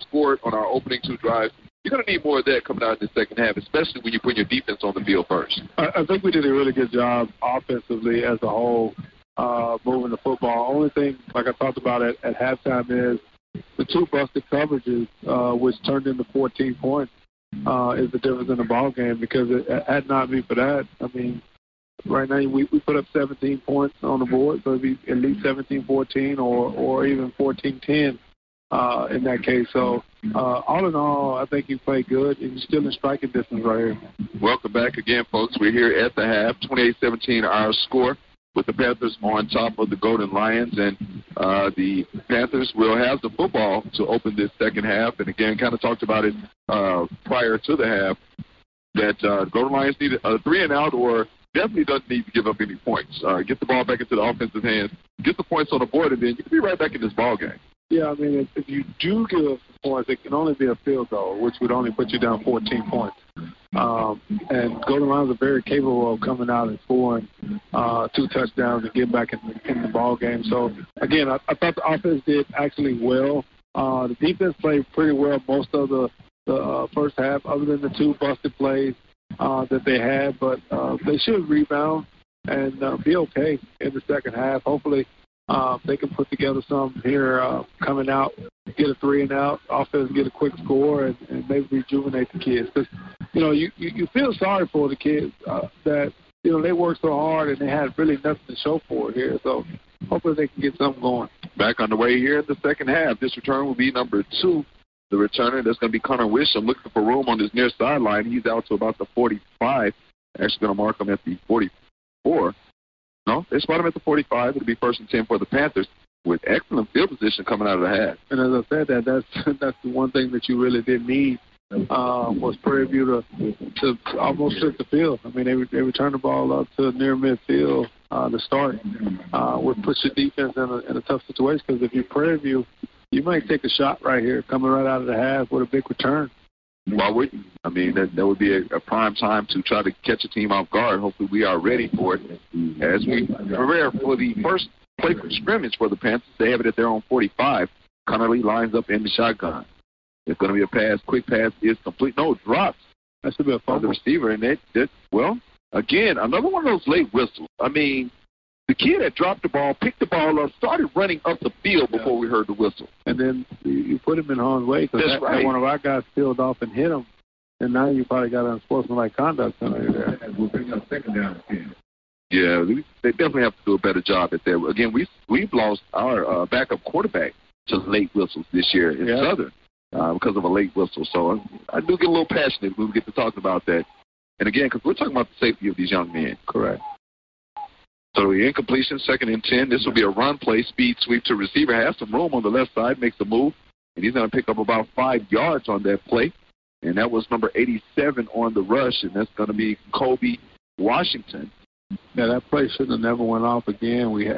A: scored on our opening 2 drives. You're going to need more of that coming out in the second half, especially when you put your defense on the field first.
B: I think we did a really good job offensively as a whole. Moving the football. Only thing, like I talked about at halftime, is the 2 busted coverages, which turned into 14 points, is the difference in the ball game. Because had not been for that, I mean, right now we put up 17 points on the board, so it'd be at least 17-14 or even 14-10 in that case. So all in all, I think you played good, and you're still in striking distance right here. Welcome back again, folks. We're here at the half, 28-17 our score, with the Panthers on top of the Golden Lions. And the Panthers will have the football to open this second half. And, again, kind of talked about it prior to the half, that Golden Lions need a 3-and-out or definitely doesn't need to give up any points. Get the ball back into the offensive hands, get the points on the board, and then you can be right back in this ball game. Yeah, I mean, if you do give up points, it can only be a field goal, which would only put you down 14 points. And Golden Lions are very capable of coming out and scoring 2 touchdowns and getting back in the ball game. So, again, I thought the offense did actually well. The defense played pretty well most of the first half, other than the 2 busted plays that they had. But they should rebound and be okay in the second half. Hopefully they can put together something here coming out, get a 3-and-out, offense get a quick score, and maybe rejuvenate the kids. Because, you feel sorry for the kids that, they worked so hard and they had really nothing to show for it here. So hopefully they can get something going. Back on the way here in the second half. This return will be number 2
A: the returner. That's going to be Connor Wisham looking for room on his near sideline. He's out to about the 45. Actually going to mark him at the 44. No, they spot him at the 45. It'll be 1st and 10 for the Panthers with excellent field position coming out of the half.
B: And as I said, that's the one thing that you really did need was Prairie View to almost flip the field. I mean, they returned the ball up to near midfield to start, would put your defense in a tough situation because if you're Prairie View, you might take a shot right here coming right out of the half with a big return.
A: Why wouldn't you? I mean, that would be a prime time to try to catch a team off guard. Hopefully we are ready for it. As we prepare for the first play from scrimmage for the Panthers, they have it at their own 45. Connerly lines up in the shotgun. It's going to be a pass. Quick pass is complete. No, drops.
B: That should be a fumble.
A: The receiver. And well, again, another one of those late whistles. I mean, the kid that dropped the ball, picked the ball up, started running up the field before we heard the whistle.
B: And then you put him in harm's way because
A: right.
B: one of our guys peeled off and hit him. And now you probably got an unsportsmanlike conduct penalty there.
A: Yeah, they definitely have to do a better job at that. Again, we've lost our backup quarterback to late whistles this year in Southern because of a late whistle. So I do get a little passionate when we get to talk about that. And again, because we're talking about the safety of these young men.
B: Correct.
A: So the incompletion, 2nd and 10. This will be a run play, speed sweep to receiver. Has some room on the left side, makes a move, and he's going to pick up about 5 yards on that play. And that was number 87 on the rush, and that's going to be Kobe Washington.
B: Yeah, that play should have never went off again. The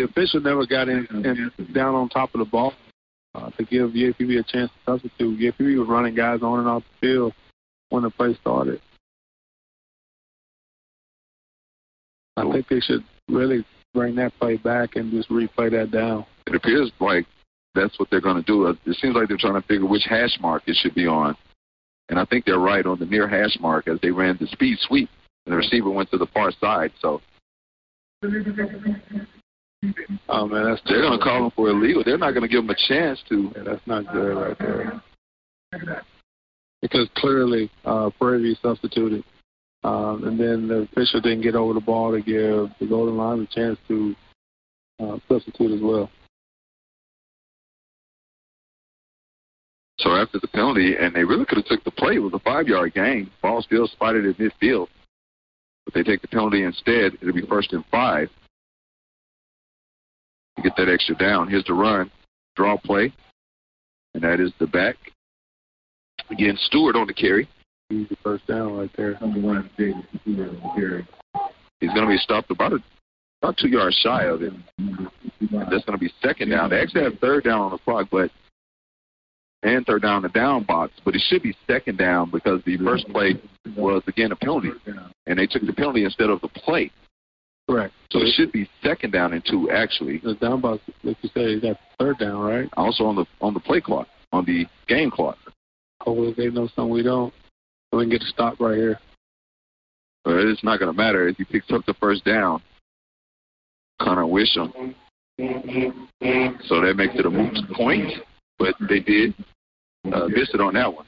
B: official never got in down on top of the ball to give uapb a chance to substitute. uapb was running guys on and off the field when the play started. I think they should really bring that play back and just replay that down.
A: It appears like that's what they're going to do. It seems like they're trying to figure which hash mark it should be on. And I think they're right on the near hash mark as they ran the speed sweep. And the receiver went to the far side. So,
B: oh, man,
A: they're going to call him for illegal. They're not going to give him a chance to.
B: Yeah, that's not good right there. Because clearly Prairie View substituted. And then the official didn't get over the ball to give the Golden Lions a chance to substitute as well.
A: So after the penalty, and they really could have took the play, it was a 5-yard gain. Ball still spotted at midfield. But they take the penalty instead. It'll be 1st and 5. To get that extra down. Here's the run. Draw play. And that is the back. Again, Stewart on the carry.
B: Easy first down right there.
A: He's going to be stopped about 2 yards shy of it. And that's going to be 2nd down. They actually have 3rd down on the clock, and 3rd down in the down box, but it should be 2nd down because the first play was, again, a penalty. And they took the penalty instead of the play.
B: Correct.
A: So it should be 2nd down and 2, actually.
B: The down box, like you said, you got 3rd down, right?
A: Also on the play clock, on the game clock.
B: Hopefully they know something we don't. So we can get a stop right here.
A: But it's not going to matter if he picks up the 1st down. Connor Wisham. So that makes it a moot point, but they did miss it on that one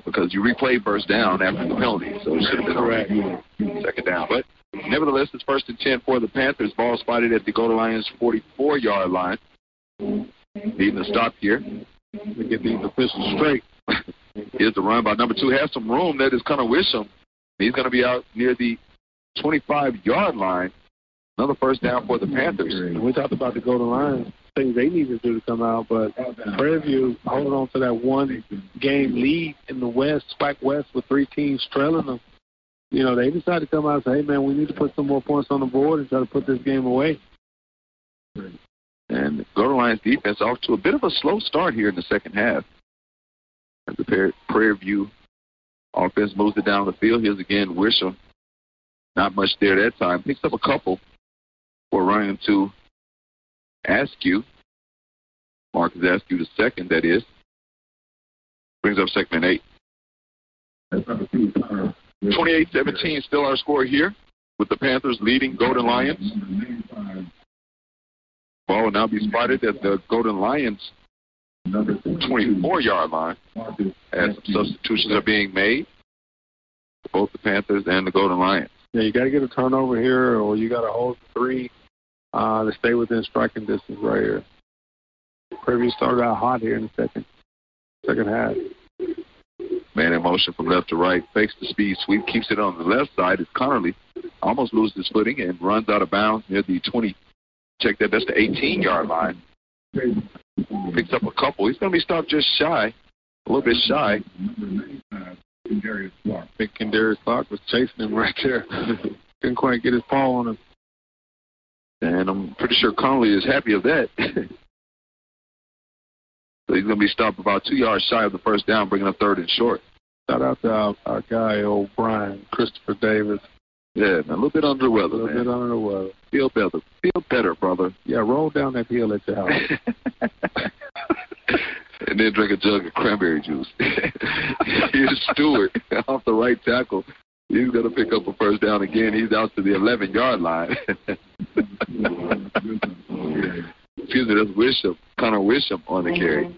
A: because you replay 1st down after the penalty, so it should have been correct. 2nd down. But nevertheless, it's 1st and 10 for the Panthers. Ball spotted at the Golden Lions 44-yard line. Needing to stop here.
B: We get these officials straight.
A: Here's the run by number 2. Has some room. That is Connor Wisham. He's going to be out near the 25-yard line. Another 1st down for the Panthers.
B: We talked about the Golden Lions, things they need to do to come out, but Prairie View holding on to that 1-game lead in the West, SWAC West, with 3 teams trailing them. You know, they decided to come out and say, hey, man, we need to put some more points on the board and try to put this game away.
A: And the Golden Lions defense off to a bit of a slow start here in the second half. As the Prairie View offense moves it down the field. Here's again Wisham. Not much there that time. Picks up a couple for running to Askew. Marcus Askew the second, that is. Brings up 2nd and 8. 28-17 still our score here with the Panthers leading Golden Lions. Ball will now be spotted at the Golden Lions 24-yard line as substitutions are being made for both the Panthers and the Golden Lions.
B: Yeah, you got to get a turnover here, or you got to hold the 3 to stay within striking distance right here. Prairie View started out hot here in the second half.
A: Man in motion from left to right, fakes the speed sweep, keeps it on the left side. As Connerly almost loses his footing and runs out of bounds near the 20. Check that, that's the 18-yard line. Picks up a couple. He's going to be stopped just shy, a little bit shy.
B: Big Kendarius Clark was chasing him right there. Couldn't quite get his paw on him.
A: And I'm pretty sure Connerly is happy of that. So he's going to be stopped about 2 yards shy of the first down, bringing up 3rd and short.
B: Shout out to our guy, O'Brien, Christopher Davis.
A: Yeah, man, a little bit under the weather,
B: A little bit under the weather.
A: Feel better, brother.
B: Yeah, roll down that hill at your house.
A: And then drink a jug of cranberry juice. Here's Stewart off the right tackle. He's going to pick up a first down again. He's out to the 11-yard line. Excuse me, that's Wisham. Connor Wisham on the carry.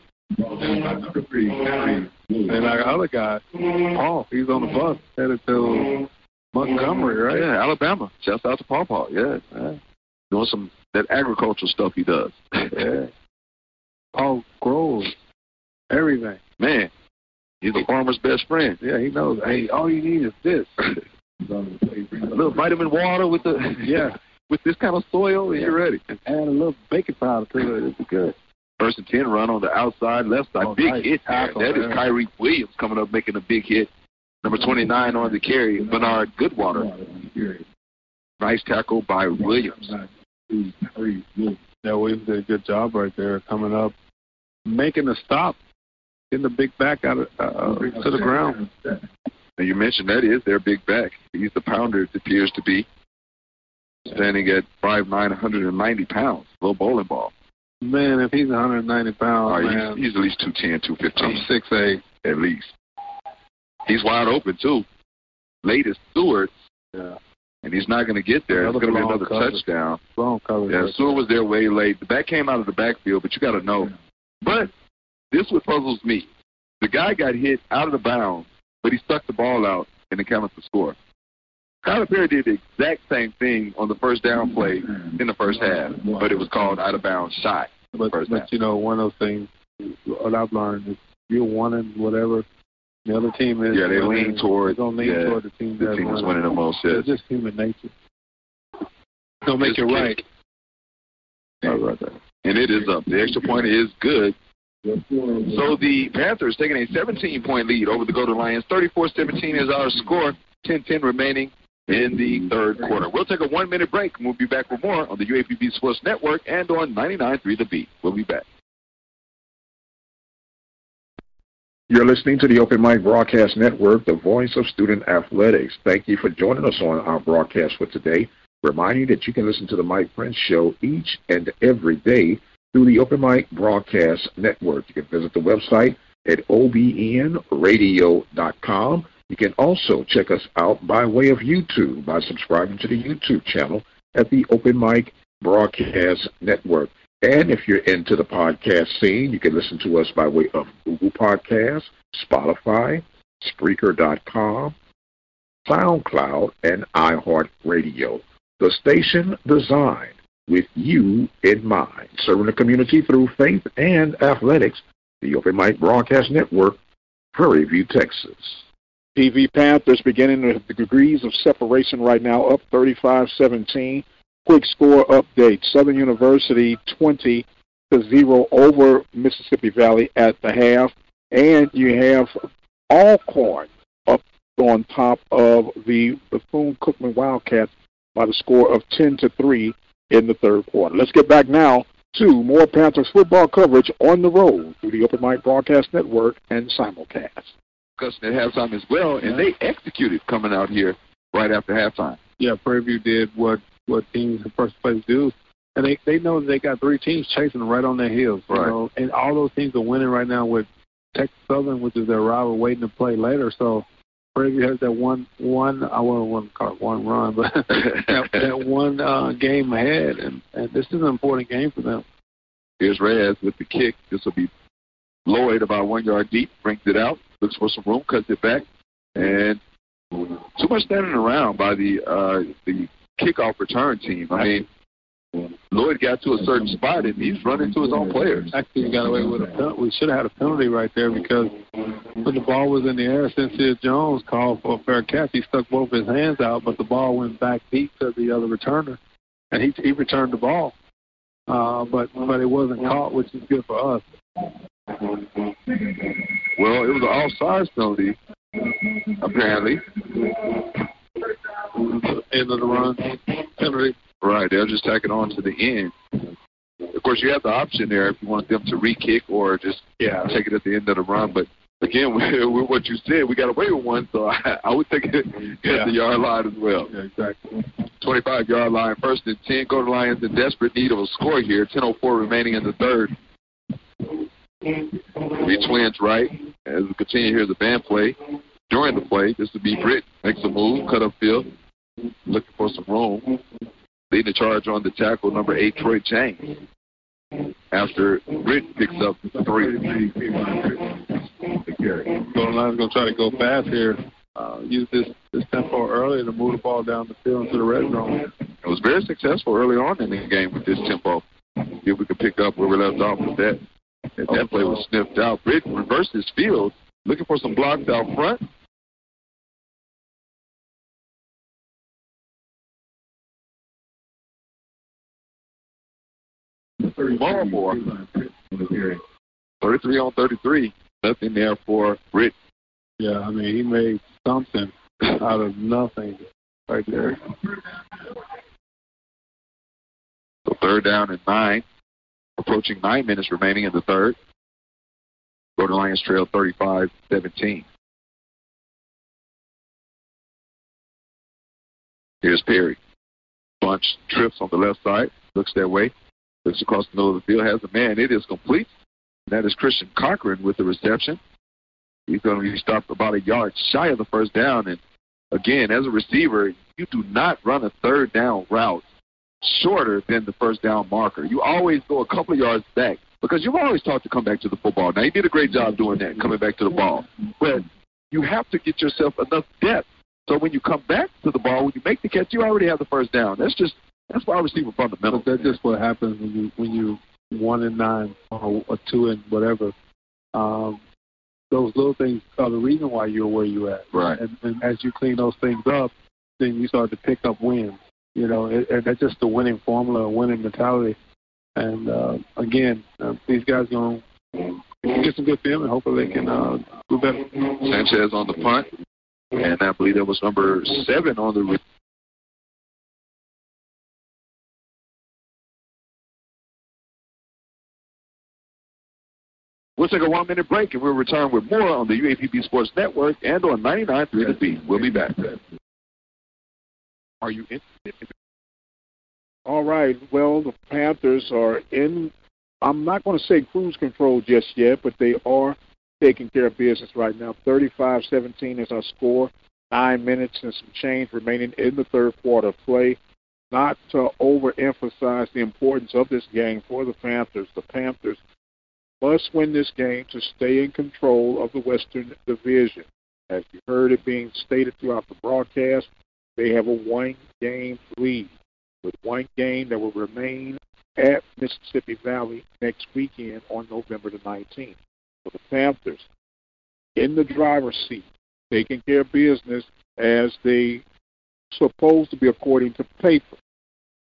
B: And our other guy, Paul, he's on the bus headed to Montgomery, right?
A: Yeah, Alabama. Shouts out to Paul. Yeah. Doing that agricultural stuff he does.
B: Yeah. Paul grows everything.
A: Man, he's a farmer's best friend.
B: Yeah, he knows. Hey, all you need is this.
A: A little vitamin water with with this kind of soil, and you're ready.
B: And add a little baking powder to it. It'll be good.
A: 1st and 10 run on the outside, left side. Big
B: nice
A: hit there.
B: tackle,
A: That is Kyrie Williams coming up making a big hit. Number 29 on the carry, Bernard Goodwater. Nice tackle by Williams.
B: Yeah, Williams did a good job right there coming up, making a stop, getting the big back out of, to the ground.
A: And you mentioned that is their big back. He's the pounder, it appears to be. Standing at 5'9", 190 pounds. Little bowling ball.
B: Man, if he's 190 pounds, man.
A: He's at least 210, 215.
B: I'm 6'8".
A: At least. He's wide open, too. Late as Stewart.
B: Yeah.
A: And he's not going to get there. It's going to be another touchdown.
B: Long coverage.
A: Yeah, Stewart was there way late. The back came out of the backfield, but you got to know. But this what puzzles me. The guy got hit out of the bounds, but he stuck the ball out and it counted the score. Kyler Perry did the exact same thing on the first down play in the first half, but it was called out of bounds shy.
B: But you know, one of those things, what I've learned is you're winning whatever the other team is.
A: Yeah, they lean toward.
B: They're going to lean toward the team that's
A: winning the most. Yes.
B: It's just human nature. Don't make it right.
A: And it is up. The extra point is good. So the Panthers taking a 17-point lead over the Golden Lions. 34-17 is our score. 10-10 remaining in the third quarter. We'll take a 1-minute break, and we'll be back with more on the UAPB Sports Network and on 99.3 The Beat. We'll be back.
C: You're listening to the Open Mic Broadcast Network, the voice of student athletics. Thank you for joining us on our broadcast for today. Reminding you that you can listen to the Mike Prince Show each and every day through the Open Mic Broadcast Network. You can visit the website at obnradio.com. You can also check us out by way of YouTube by subscribing to the YouTube channel at the Open Mic Broadcast Network. And if you're into the podcast scene, you can listen to us by way of Google Podcasts, Spotify, Spreaker.com, SoundCloud, and iHeartRadio. The station designed with you in mind, serving the community through faith and athletics. The Open Mic Broadcast Network, Prairie View, Texas.
D: TV Panthers beginning with the degrees of separation right now, up 35-17. Quick score update: Southern University 20-0 over Mississippi Valley at the half, and you have Alcorn up on top of the Bethune-Cookman Wildcats by the score of 10-3 in the third quarter. Let's get back now to more Panthers football coverage on the road through the Open Mic Broadcast Network and simulcast.
A: Discussing at halftime as well, and they executed coming out here right after halftime.
B: Yeah, Prairie View did what teams in first place do, and they know that they got three teams chasing them right on their heels. You know? And all those teams are winning right now with Texas Southern, which is their rival, waiting to play later. So Prairie View has that one I wouldn't call it one run, but that one game ahead, and this is an important game for them.
A: Here's Reyes with the kick. This will be Lloyd about 1 yard deep, brings it out, looks for some room, cuts it back, and too much standing around by the kickoff return team. I mean, Lloyd got to a certain spot, and he's running to his own players.
B: Actually, he got away with a penalty. We should have had a penalty right there because when the ball was in the air, Sincere Jones called for a fair catch. He stuck both his hands out, but the ball went back deep to the other returner, and he returned the ball. But it wasn't caught, which is good for us.
A: Well, it was an offsides penalty, apparently.
B: End of the run penalty.
A: Right, they'll just tack it on to the end. Of course, you have the option there if you want them to re-kick or just take it at the end of the run. But, again, with what you said, we got away with one, so I would take it at the yard line as well.
B: Yeah, exactly.
A: 25-yard line, 1st and 10. Golden Lions in desperate need of a score here. 10:04 remaining in the third. Be Twins right as we continue here the band play. During the play, this would be Britt. Makes a move, cut up field, looking for some room. Leading the charge on the tackle, number 8, Troy James. After Britt picks up 3.
B: Golden Lions going to try to go fast here. Use this tempo early to move the ball down the field into the red zone.
A: It was very successful early on in the game with this tempo. See if we can pick up where we left off with that. And that play was sniffed out. Britt reversed his field, looking for some blocks out front. More. 33 on 33. Nothing there for Britt.
B: Yeah, I mean, he made something out of nothing right there.
A: So 3rd down and 9. Approaching 9 minutes remaining in the third. Golden Lions trail 35-17. Here's Perry. Bunch trips on the left side. Looks that way. Looks across the middle of the field. Has a man. It is complete. And that is Christian Cochran with the reception. He's going to be stopped about a yard shy of the 1st down. And, again, as a receiver, you do not run a 3rd down route shorter than the 1st down marker. You always go a couple of yards back because you've always taught to come back to the football. Now, you did a great job doing that, coming back to the ball. But you have to get yourself enough depth. So when you come back to the ball, when you make the catch, you already have the 1st down. That's wide receiver fundamentals.
B: That's just what happens when you 1 and 9 or 2 and whatever. Those little things are the reason why you're where you're at.
A: Right.
B: And as you clean those things up, then you start to pick up wins. You know, and that's just the winning formula, a winning mentality. And, again, these guys going to get some good film, and hopefully they can do better.
A: Sanchez on the punt, and I believe that was number 7 on the We'll take a 1-minute break, and we'll return with more on the UAPB Sports Network and on 99.3 The Beat. We'll be back. Are you interested?
D: All right. Well, the Panthers are in, I'm not going to say cruise control just yet, but they are taking care of business right now. 35-17 is our score. 9 minutes and some change remaining in the third quarter of play. Not to overemphasize the importance of this game for the Panthers. The Panthers must win this game to stay in control of the Western Division. As you heard it being stated throughout the broadcast, they have a 1-game lead, with 1 game that will remain at Mississippi Valley next weekend on November the 19th. So the Panthers in the driver's seat, taking care of business as they supposed to be according to paper.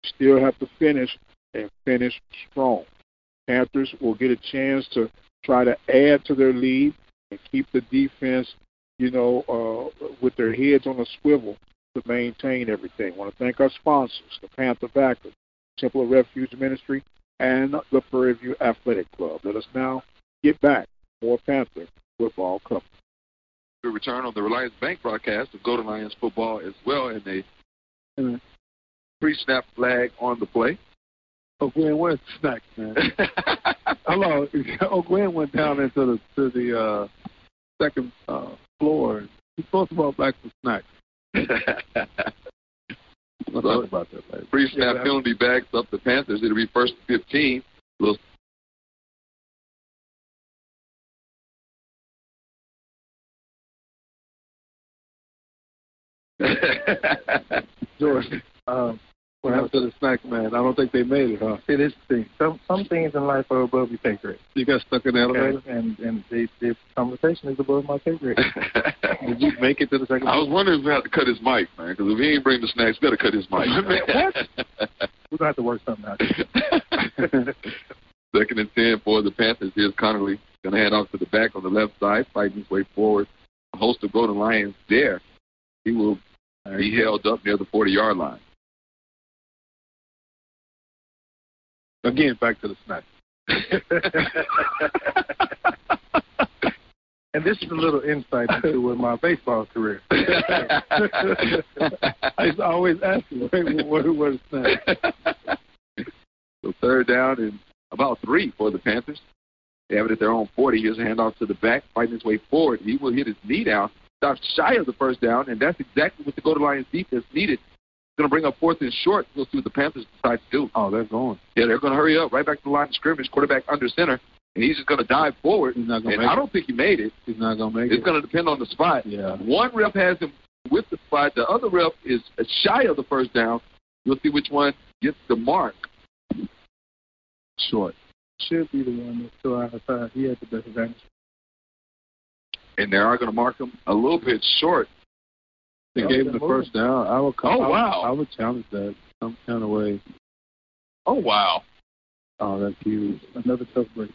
D: Still have to finish and finish strong. Panthers will get a chance to try to add to their lead and keep the defense, with their heads on a swivel to maintain everything. I want to thank our sponsors, the Panther Backers, Temple of Refuge Ministry, and the Prairie View Athletic Club. Let us now get back to more Panther football coverage.
A: We return on the Reliance Bank broadcast of Golden Lions football as well, and a pre-snap flag on the play.
B: Oh, Glenn, where's the snacks, man? Hello. Oh, Glenn went down into the second floor. He's supposed to walk back for snacks. We'll talk about that later.
A: Pre-snap penalty backs up the Panthers. It'll be 1st and 15.
B: George, What happened to the snack man? I don't think they made it, huh?
E: See, this thing. Some things in life are above your pay grade.
B: You got stuck in the elevator?
E: And the conversation is above my pay grade.
B: Did you make it to the second
A: I was wondering if we had to cut his mic, man, because if he ain't bring the snacks, we got to cut his mic.
E: What? We're going to have to work something out.
A: 2nd and 10 for the Panthers. Here's Connerly going to head off to the back on the left side, fighting his way forward. A host of Golden Lions there. He will be held up near the 40-yard line.
B: Again, back to the snack.
E: And this is a little insight into with my baseball career.
B: I used to always ask you, what is snack?
A: So 3rd down and about 3 for the Panthers. They have it at their own 40. Here's a handoff to the back, fighting his way forward. He will hit his knee down, stops shy of the 1st down, and that's exactly what the Golden Lions defense needed. Going to bring up 4th and short. We'll see what the Panthers decide to do.
B: Oh, they're going.
A: Yeah, they're going to hurry up right back to the line of scrimmage, quarterback under center, and he's just going to dive forward.
B: He's not going to
A: make it. I don't think he made it.
B: He's not going to make it.
A: It's going to depend on the spot.
B: Yeah.
A: One rep has him with the spot. The other rep is shy of the 1st down. We'll see which one gets the mark.
B: Short.
E: Should be the one that's still outside. He had the best advantage.
A: And they are going to mark him a little bit short.
B: They gave him the 1st down. I would
A: wow.
B: I would challenge that some kind of way.
A: Oh, wow.
B: Oh, that's huge.
E: Another tough break.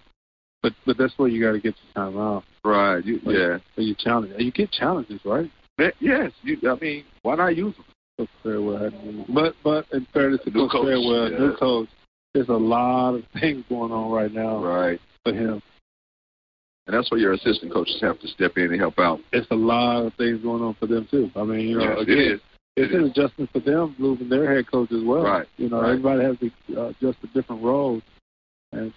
B: But that's where you got to get your time out.
A: Right. Yeah.
B: But you challenge. You get challenges, right?
A: Yes. I mean, why not use them?
B: Coach Fairwell had but in fairness to
A: new
B: Coach Fairwell,
A: yeah.
B: new coach, there's a lot of things going on right now.
A: Right.
B: For him.
A: And that's where your assistant coaches have to step in and help out.
B: It's a lot of things going on for them, too. I mean,
A: yes,
B: again, it's an adjustment for them, losing their head coach as well.
A: Right.
B: Right. Everybody has to adjust to different roles, and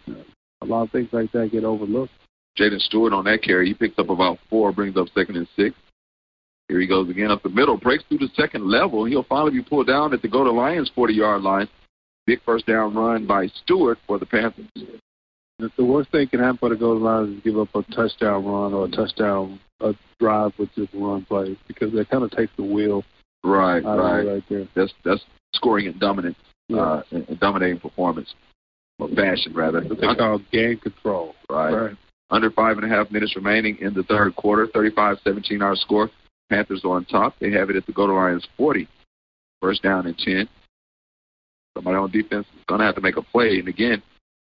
B: a lot of things like that get overlooked.
A: Jaden Stewart on that carry, he picks up about 4, brings up 2nd and 6. Here he goes again up the middle, breaks through the 2nd level. He'll finally be pulled down at the Golden Lions 40-yard line. Big 1st down run by Stewart for the Panthers.
B: The worst thing can happen for the Golden Lions is give up a touchdown run or a drive with just run play, because that kind of takes the wheel
A: right
B: there.
A: That's scoring and dominance, and dominating performance, or fashion rather.
B: What they call game control.
A: Right. Under 5.5 minutes remaining in the 3rd quarter, 35-17 our score. Panthers on top. They have it at the Golden Lions 40. 1st down and 10. Somebody on defense is going to have to make a play, and again,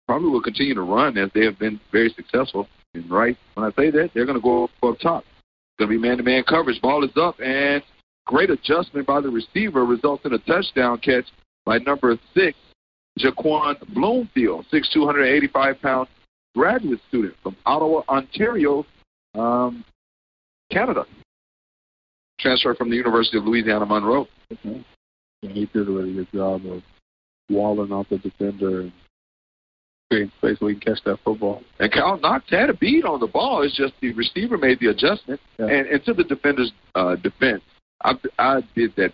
A: probably will continue to run as they have been very successful. And right when I say that, they're going to go up top. It's going to be man-to-man coverage. Ball is up, and great adjustment by the receiver results in a touchdown catch by number 6, Jaquan Bloomfield, 6'2", 185-pound graduate student from Ottawa, Ontario, Canada. Transfer from the University of Louisiana Monroe.
B: Mm-hmm. Yeah, he did a really good job of walling off the defender and creating space where he can catch that football.
A: And Kyle Knox had a beat on the ball. It's just the receiver made the adjustment. Yeah. And to the defender's defense, I did that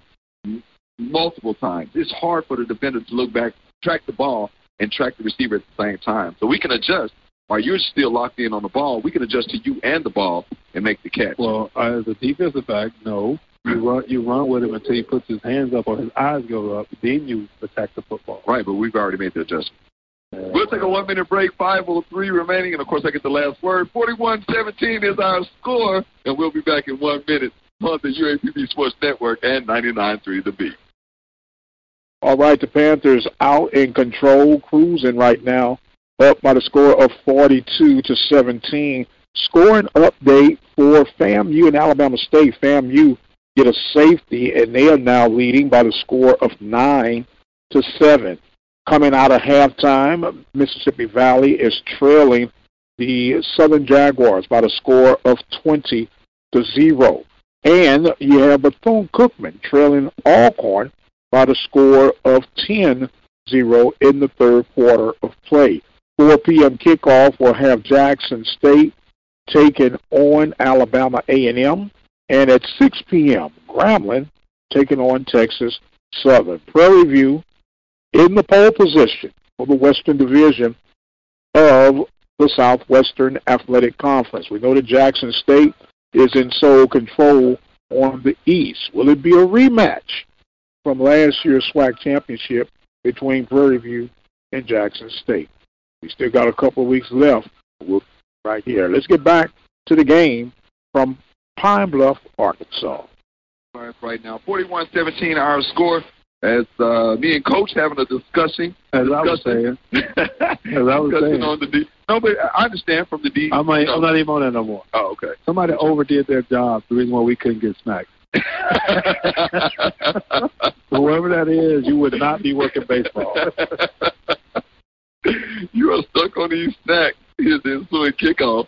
A: multiple times. It's hard for the defender to look back, track the ball, and track the receiver at the same time. So we can adjust. While you're still locked in on the ball, we can adjust to you and the ball and make the catch.
B: Well, as a defensive back, no. You run with him until he puts his hands up or his eyes go up. Then you attack the football.
A: Right, but we've already made the adjustment. We'll take a 1-minute break, 5:03 remaining, and, of course, I get the last word. 41-17 is our score, and we'll be back in 1 minute on the UAPB Sports Network and 99.3 The Beat.
D: All right, the Panthers out in control, cruising right now, up by the score of 42-17. Scoring update for FAMU and Alabama State. FAMU get a safety, and they are now leading by the score of 9-7. Coming out of halftime, Mississippi Valley is trailing the Southern Jaguars by the score of 20-0. And you have Bethune-Cookman trailing Alcorn by the score of 10-0 in the 3rd quarter of play. 4 p.m. kickoff will have Jackson State taking on Alabama A&M. And at 6 p.m., Grambling taking on Texas Southern. Prairie View in the pole position for the Western Division of the Southwestern Athletic Conference. We know that Jackson State is in sole control on the East. Will it be a rematch from last year's SWAC championship between Prairie View and Jackson State. We still got a couple of weeks left right here. Let's get back to the game from Pine Bluff, Arkansas.
A: Right now, 41-17 our score. As me and Coach having a discussion.
B: As I was saying.
A: On the D. No, but I understand from the D.
B: I'm not even on that no more.
A: Oh, okay.
B: Somebody overdid their job. The reason why we couldn't get snacks. Whoever that is, you would not be working baseball.
A: You are stuck on these snacks. Here's the ensuing kickoff.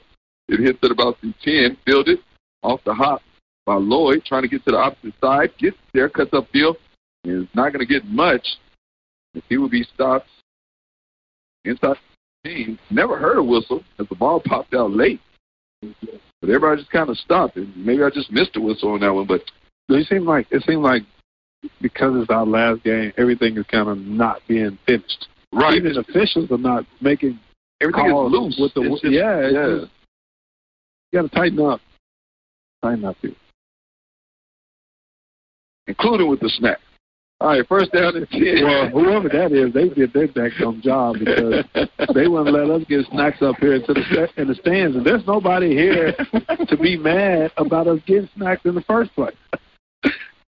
A: It hits at about the 10, fielded off the hop by Lloyd, trying to get to the opposite side. Gets there, cuts upfield. Is not going to get much. If he would be stopped inside the team. Never heard a whistle as the ball popped out late. But everybody just kind of stopped. And maybe I just missed a whistle on that one. But
B: it seemed like because it's our last game, everything is kind of not being finished.
A: Right.
B: Even officials are not making
A: everything is loose
B: with the you got to tighten up. Tighten up here.
A: Including with the snack. All right, first down and 10.
B: Well, whoever that is, they did their daggum job because they wouldn't let us get snacks up here in the stands. And there's nobody here to be mad about us getting snacks in the first place.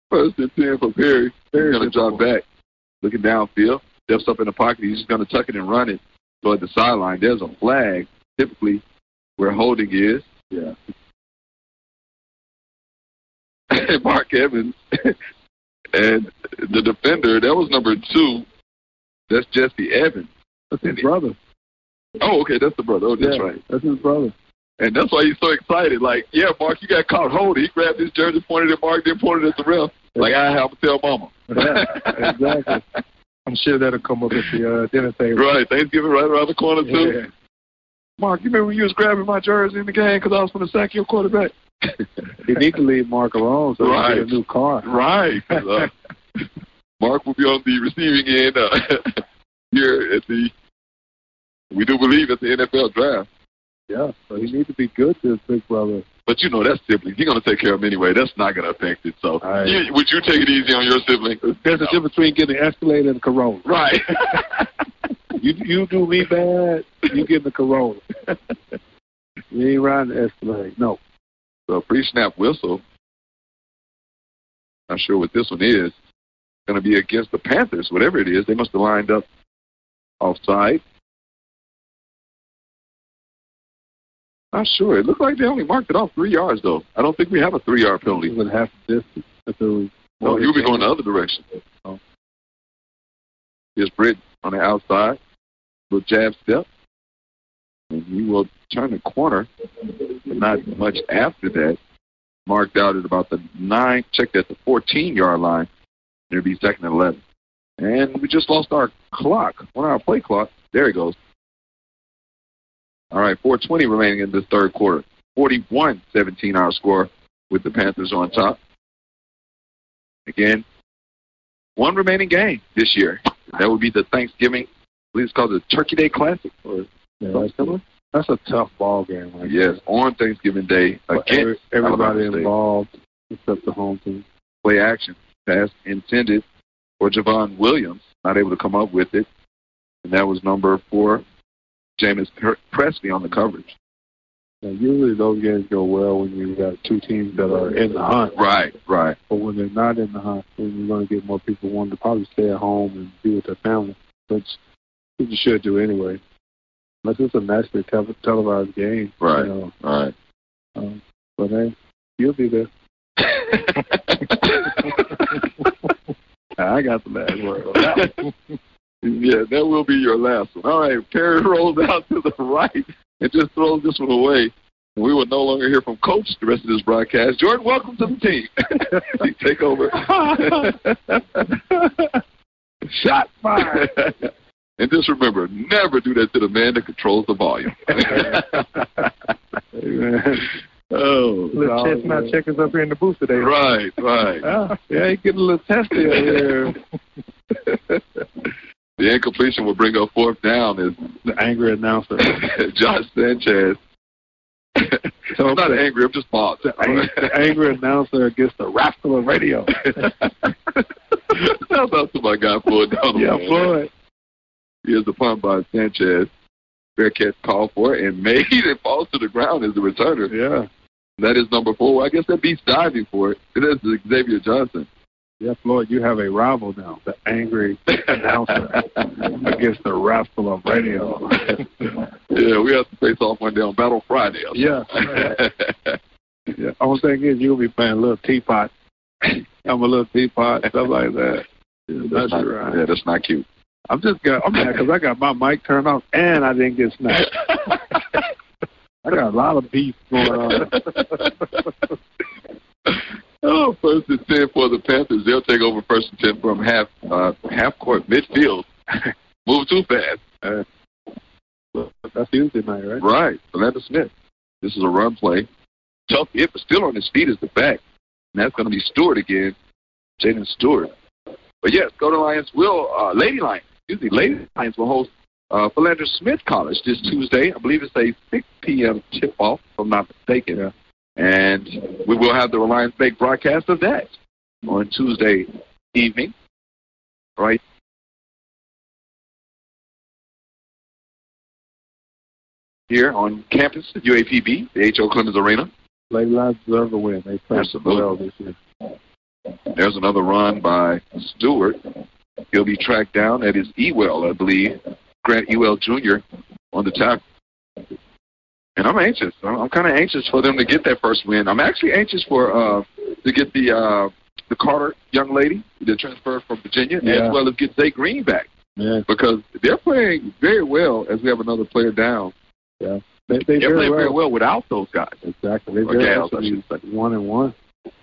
A: First and 10 for Perry. Perry's going to drop back, looking downfield. Steps up in the pocket. He's just going to tuck it and run it toward the sideline. There's a flag, typically where holding is.
B: Yeah.
A: Mark Evans. And the defender, that was number 2. That's Jesse Evans.
B: That's his brother.
A: Oh, okay, that's the brother. Oh, that's right.
B: That's his brother.
A: And that's why he's so excited. Like, yeah, Mark, you got caught holding. He grabbed his jersey, pointed at Mark, then pointed at the ref. Like, I have to tell Mama.
B: Yeah, exactly. I'm sure that'll come up at the dinner table.
A: Right, Thanksgiving right around the corner, too.
B: Yeah.
A: Mark, you remember when you was grabbing my jersey in the game because I was going to sack your quarterback?
B: You need to leave Mark alone so he can get a new car.
A: Right. Mark will be on the receiving end here at we do believe at the NFL draft.
B: Yeah, so he needs to be good to his big brother.
A: But you know, that's siblings. You're going to take care of him anyway. That's not going to affect it. So would you take it easy on your sibling?
B: There's a difference between getting an Escalade and a Corolla.
A: Right.
B: You do me bad, you get the Corolla. You ain't riding the Escalade. No.
A: So pre-snap whistle. Not sure what this one is. Going to be against the Panthers, whatever it is. They must have lined up offside. Not sure. It looked like they only marked it off 3 yards, though. I don't think we have a 3-yard penalty.
B: Even half the distance.
A: No, you'll be going the other direction. Oh. Here's Britt on the outside. Little jab step. And he will turn the corner, but not much after that. Marked out at about the 9, checked at the 14-yard line. It'll be 2nd and 11. And we just lost our clock, 1 hour play clock. There it goes. All right, 4:20 remaining in this third quarter. 41-17 our score with the Panthers on top. Again, 1 remaining game this year. That would be the Thanksgiving, I believe it's called the Turkey Day Classic.
B: That's a tough ball game.
A: Yes, on Thanksgiving Day against
B: everybody involved except the home team.
A: Play action. Pass intended for Javon Williams. Not able to come up with it. And that was number 4, Jameis Presley on the coverage.
B: Now, usually those games go well when you got 2 teams that are in the hunt.
A: Right.
B: But when they're not in the hunt, then you're going to get more people wanting to probably stay at home and be with their family, which you should do anyway. Unless it's a nationally televised game.
A: Right, right.
B: But, hey, you'll be there. I got the last word on that.
A: Yeah, that will be your last one. All right, Perry rolls out to the right and just throws this one away. And we will no longer hear from Coach the rest of this broadcast. Jordan, welcome to the team. Take over.
B: Shot fired.
A: And just remember, never do that to the man that controls the volume. Oh,
E: little chestnut checkers up here in the booth today.
A: Right.
B: Yeah, he getting a little testy over here.
A: The incompletion will bring up 4th down as
B: the angry announcer.
A: Josh Sanchez I'm not angry. I'm just bothered.
B: The angry announcer against the rascal of radio.
A: How about to my guy Floyd down the
B: Yeah, Floyd.
A: Here's the punt by Sanchez. Bearcats call for it and made it falls to the ground as the returner.
B: Yeah.
A: That is number 4. I guess that beats diving for it. It is Xavier Johnson.
B: Yeah, Floyd, you have a rival now, the angry announcer against the rascal of radio.
A: Yeah, we have to face off one day on Battle Friday.
B: Yeah. Yeah. Only thing is, you'll be playing a little teapot. I'm a little teapot, stuff like that.
A: Yeah, that's not cute.
B: I'm mad because I got my mic turned off and I didn't get snapped. I got a lot of beef going on.
A: Oh, 1st and 10 for the Panthers. They'll take over 1st and 10 from half court midfield. Move too fast.
B: That's Tuesday night, right?
A: Right. Orlando Smith. This is a run play. Tough hit, but still on his feet is the back. And that's going to be Stewart again. Jaden Stewart. But yes, Golden Lions will, Lady Lions will host Philander Smith College this Tuesday. I believe it's a 6 p.m. tip-off, if I'm not mistaken.
B: Yeah.
A: And we will have the Reliance Bank broadcast of that on Tuesday evening, right? Here on campus at UAPB, the H.O. Clemens Arena.
B: Lady Lions deserve a win. They played well this year.
A: There's another run by Stewart. He'll be tracked down. That is Ewell, I believe. Grant Ewell Jr. on the tackle. And I'm anxious. I'm kind of anxious for them to get that first win. I'm actually anxious for to get the Carter young lady that transferred from Virginia, as well as get Zay Green back.
B: Yeah.
A: Because they're playing very well as we have another player down.
B: Yeah.
A: They're playing very well without those guys.
B: Exactly. They're 1-1.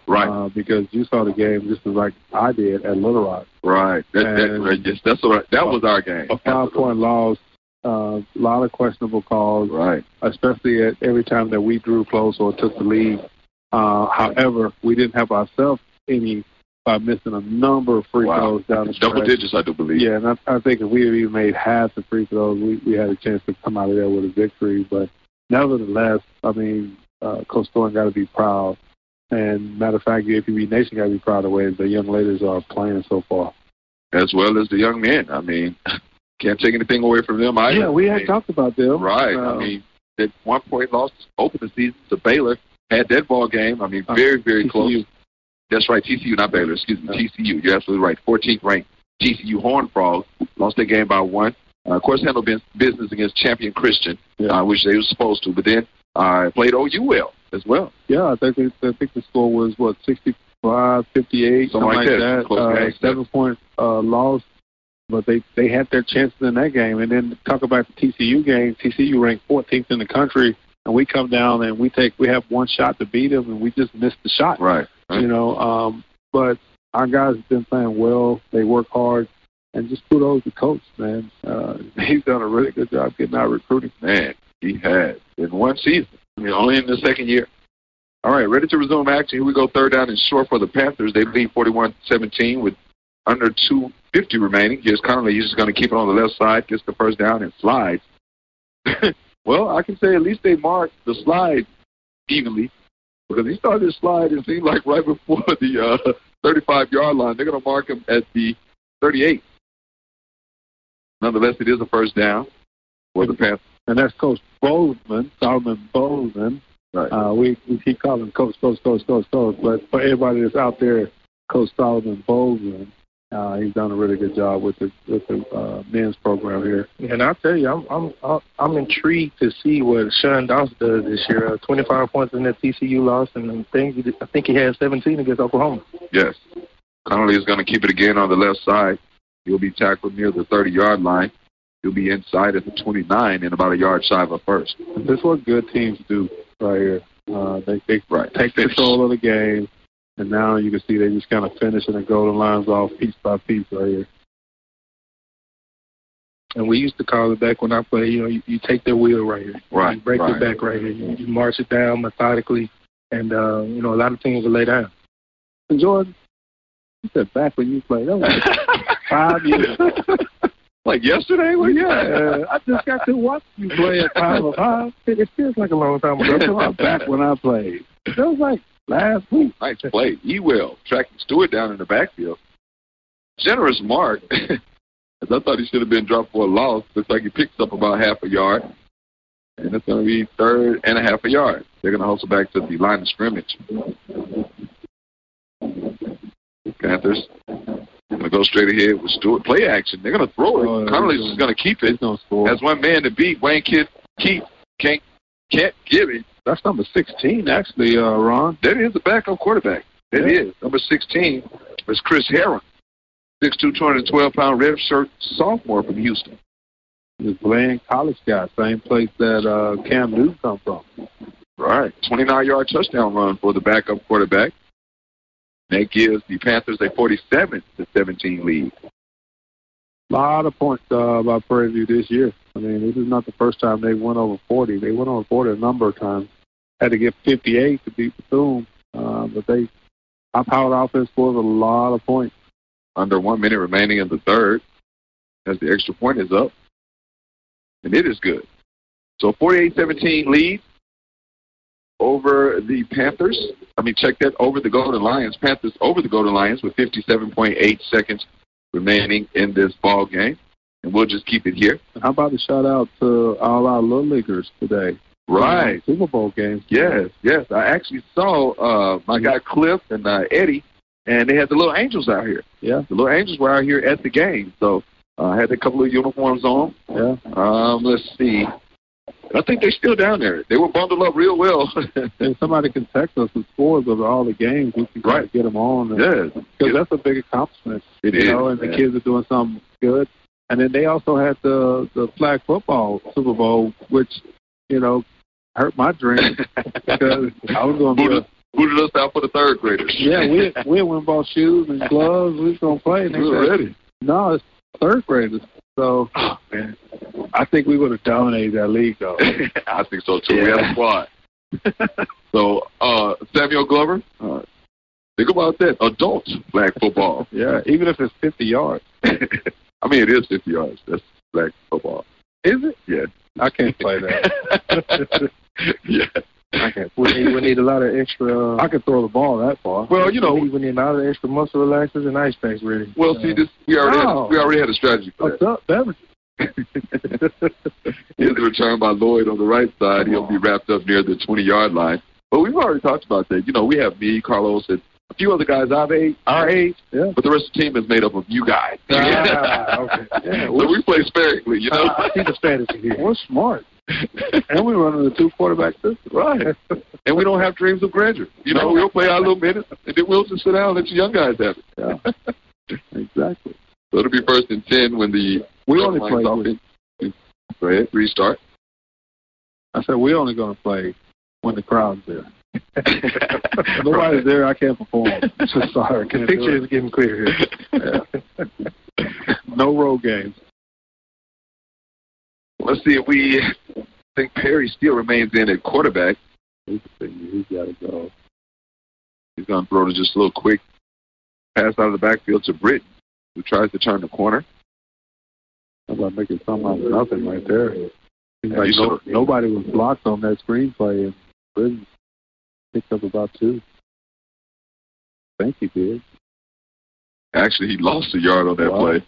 A: Right.
B: Because you saw the game just as like I did at Little Rock.
A: Right. That was our game.
B: A 5-point loss. A lot of questionable calls,
A: right?
B: Especially at every time that we drew close or took the lead. However, we didn't help ourselves any by missing a number of free throws down the stretch.
A: Double digits, I do believe.
B: Yeah, and I think if we had even made half the free throws, we had a chance to come out of there with a victory. But nevertheless, I mean, Coach Thornton got to be proud. And matter of fact, UAPB Nation got to be proud of the way the young ladies are playing so far.
A: As well as the young men. I mean, can't take anything away from them either.
B: Yeah, we had talked about them.
A: Right. I mean, that 1-point loss to open the season to Baylor. Had that ball game. I mean, very, very close. That's right, TCU, not Baylor. Excuse me, TCU. You're absolutely right. 14th ranked TCU Horned Frogs lost their game by 1. Of course, handled business against Champion Christian, which they were supposed to. But then played OU well as well.
B: Yeah, I think the score was, 65-58, something like that. 7-point loss. But they had their chances in that game. And then talk about the TCU game. TCU ranked 14th in the country, and we come down and we have one shot to beat them, and we just missed the shot.
A: Right.
B: You know, but our guys have been playing well. They work hard, and just kudos to coach, man. He's done a really good job getting out recruiting.
A: Man, he has in one season. I mean, only in the second year. All right, ready to resume action. Here we go, 3rd down and short for the Panthers. They lead 41-17 with under 2:50 remaining. Here's Connolly. He's just going to keep it on the left side, gets the first down, and slides. Well, I can say at least they marked the slide evenly because he started his slide, it seemed like right before the 35-yard line. They're going to mark him at the 38. Nonetheless, it is a first down for the Panthers.
B: And that's Coach Bozeman, Solomon Bozeman.
A: Right.
B: We keep calling Coach. But for everybody that's out there, Coach Solomon Bozeman, he's done a really good job with the men's program here.
E: And I'll tell you, I'm intrigued to see what Sean Doss does this year. 25 points in that TCU loss, and I think he had 17 against Oklahoma.
A: Yes. Connolly is going to keep it again on the left side. He'll be tackled near the 30-yard line. He'll be inside at the 29 and about a yard shy of a first.
B: This is what good teams do right here. They take control of the game, and now you can see they just kind of finishing the golden lines off piece by piece right here.
E: And we used to call it back when I played, you take their wheel right here.
A: Right.
E: You break it back right here. You march it down methodically, and, a lot of teams will lay down.
B: And Jordan, you said back when you played. That was 5 years.
A: Like yesterday? Well,
B: Yeah, I just got to watch you play at 505.
E: It feels like a long time ago.
B: Back when I played. It was like last week.
A: Nice play. Ewell tracking Stewart down in the backfield. Generous mark. As I thought he should have been dropped for a loss. Looks like he picks up about half a yard. And it's going to be 3rd and a half a yard. They're going to hustle back to the line of scrimmage. Panthers going to go straight ahead with Stewart. Play action. They're going to throw it. Connolly's just going to keep it. Has one man to beat. Wayne Kidd can't give it.
B: That's number 16, actually, Ron.
A: That is the backup quarterback. That is. Number 16 is Chris Herron. 6'2", 212-pound redshirt sophomore from Houston.
B: He's playing college guy, same place that Cam Newton come from.
A: Right. 29-yard touchdown run for the backup quarterback. That gives the Panthers a 47-17 lead.
B: A lot of points by Prairie View this year. I mean, this is not the first time they went over 40. They went over 40 a number of times. Had to get 58 to beat Bethune, but high-powered offense scores a lot of points.
A: Under 1 minute remaining in the third, as the extra point is up, and it is good. So 48-17 lead over the Panthers. Check that, over the Golden Lions. Panthers over the Golden Lions with 57.8 seconds remaining in this ball game. And we'll just keep it here.
B: How about the shout-out to all our Little Leaguers today?
A: Right.
B: Super Bowl games.
A: Yes. I actually saw my guy Cliff and Eddie, and they had the Little Angels out here.
B: Yeah.
A: The Little Angels were out here at the game. So I had a couple of uniforms on.
B: Yeah.
A: Let's see. I think they're still down there. They were bundled up real well.
B: And somebody can text us the scores of all the games. We can get them on. Because that's a big accomplishment.
A: It is.
B: And the kids are doing something good. And then they also had the flag football Super Bowl, which, hurt my dream because I was going to
A: booted us out for the third graders.
B: Yeah, we went bought shoes and gloves. We was going to play. And
A: we were ready.
B: No, it's third graders. So, man, I think we would have dominated that league, though.
A: I think so, too. Yeah. We had a squad. So, Samuel Glover, think about that. Adult flag football.
B: Yeah, even if it's 50 yards.
A: It is 50 yards. That's flag football.
B: Is it?
A: Yeah.
B: I can't play that.
A: Yeah.
E: I can't. We need a lot of extra.
B: I can throw the ball that far.
A: Well,
E: we need a lot of extra muscle relaxers and ice packs ready.
A: Well, see, we already had a strategy for that.
B: What's up, Beverage?
A: Here's the return by Lloyd on the right side. He'll be wrapped up near the 20-yard line. But we've already talked about that. We have me, Carlos, and a few other guys our age, but the rest of the team is made up of you guys.
E: Okay. Yeah,
A: so we play sparingly,
E: I see the strategy here.
B: We're smart. And we're running a 2-quarterback system.
A: Right. And we don't have dreams of grandeur. We'll play our little minutes, and then we'll just sit down and let you young guys have it.
B: Yeah. Exactly.
A: So it'll be 1st and 10 when the
B: we only play with.
A: Go ahead, restart.
B: I said we're only going to play when the crowd's there. Nobody's there, I can't perform. So sorry.
E: The picture is getting clear
B: here. Yeah. No road games.
A: Let's see if we think Perry still remains in at quarterback.
B: He's got to go.
A: He's going to throw to just a little quick pass out of the backfield to Britton, who tries to turn the corner.
B: How about making something out of nothing right there? Nobody was blocked on that screenplay, and Britton picked up about 2. I think he did.
A: Actually, he lost a yard on that play.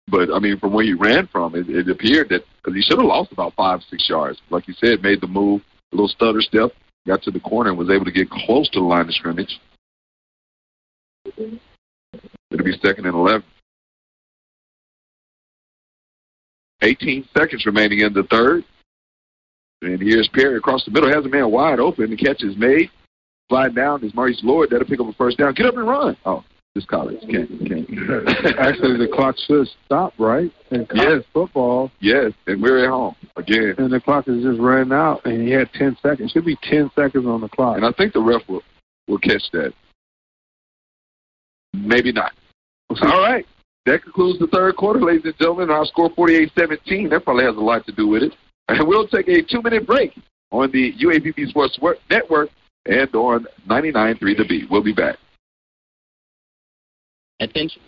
A: But, from where he ran from, it appeared that because he should have lost about 5-6 yards. Like you said, made the move, a little stutter step, got to the corner and was able to get close to the line of scrimmage. It'll be 2nd and 11. 18 seconds remaining in the third. And here's Perry across the middle. Has a man wide open. The catch is made. Slide down is Maurice Lord. That'll pick up a first down. Get up and run. Oh. This college can't.
B: Actually, the clock should stop, right? In college football.
A: Yes, and we're at home again.
B: And the clock is just ran out, and he had 10 seconds. Should be 10 seconds on the clock.
A: And I think the ref will catch that. Maybe not. All right. That concludes the third quarter, ladies and gentlemen. Our score 48-17. That probably has a lot to do with it. And we'll take a 2-minute break on the UAPB Sports Network and on 99.3 The Beat. We'll be back.
G: Attention.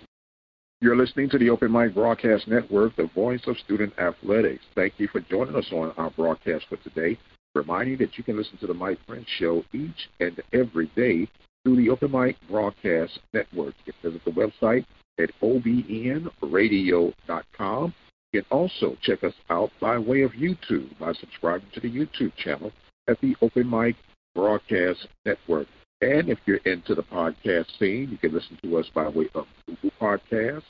C: You're listening to the Open Mic Broadcast Network, the voice of student athletics. Thank you for joining us on our broadcast for today. Reminding that you can listen to the Mike Prince Show each and every day through the Open Mic Broadcast Network. You can visit the website at obnradio.com. You can also check us out by way of YouTube by subscribing to the YouTube channel at the Open Mic Broadcast Network. And if you're into the podcast scene, you can listen to us by way of Google Podcasts,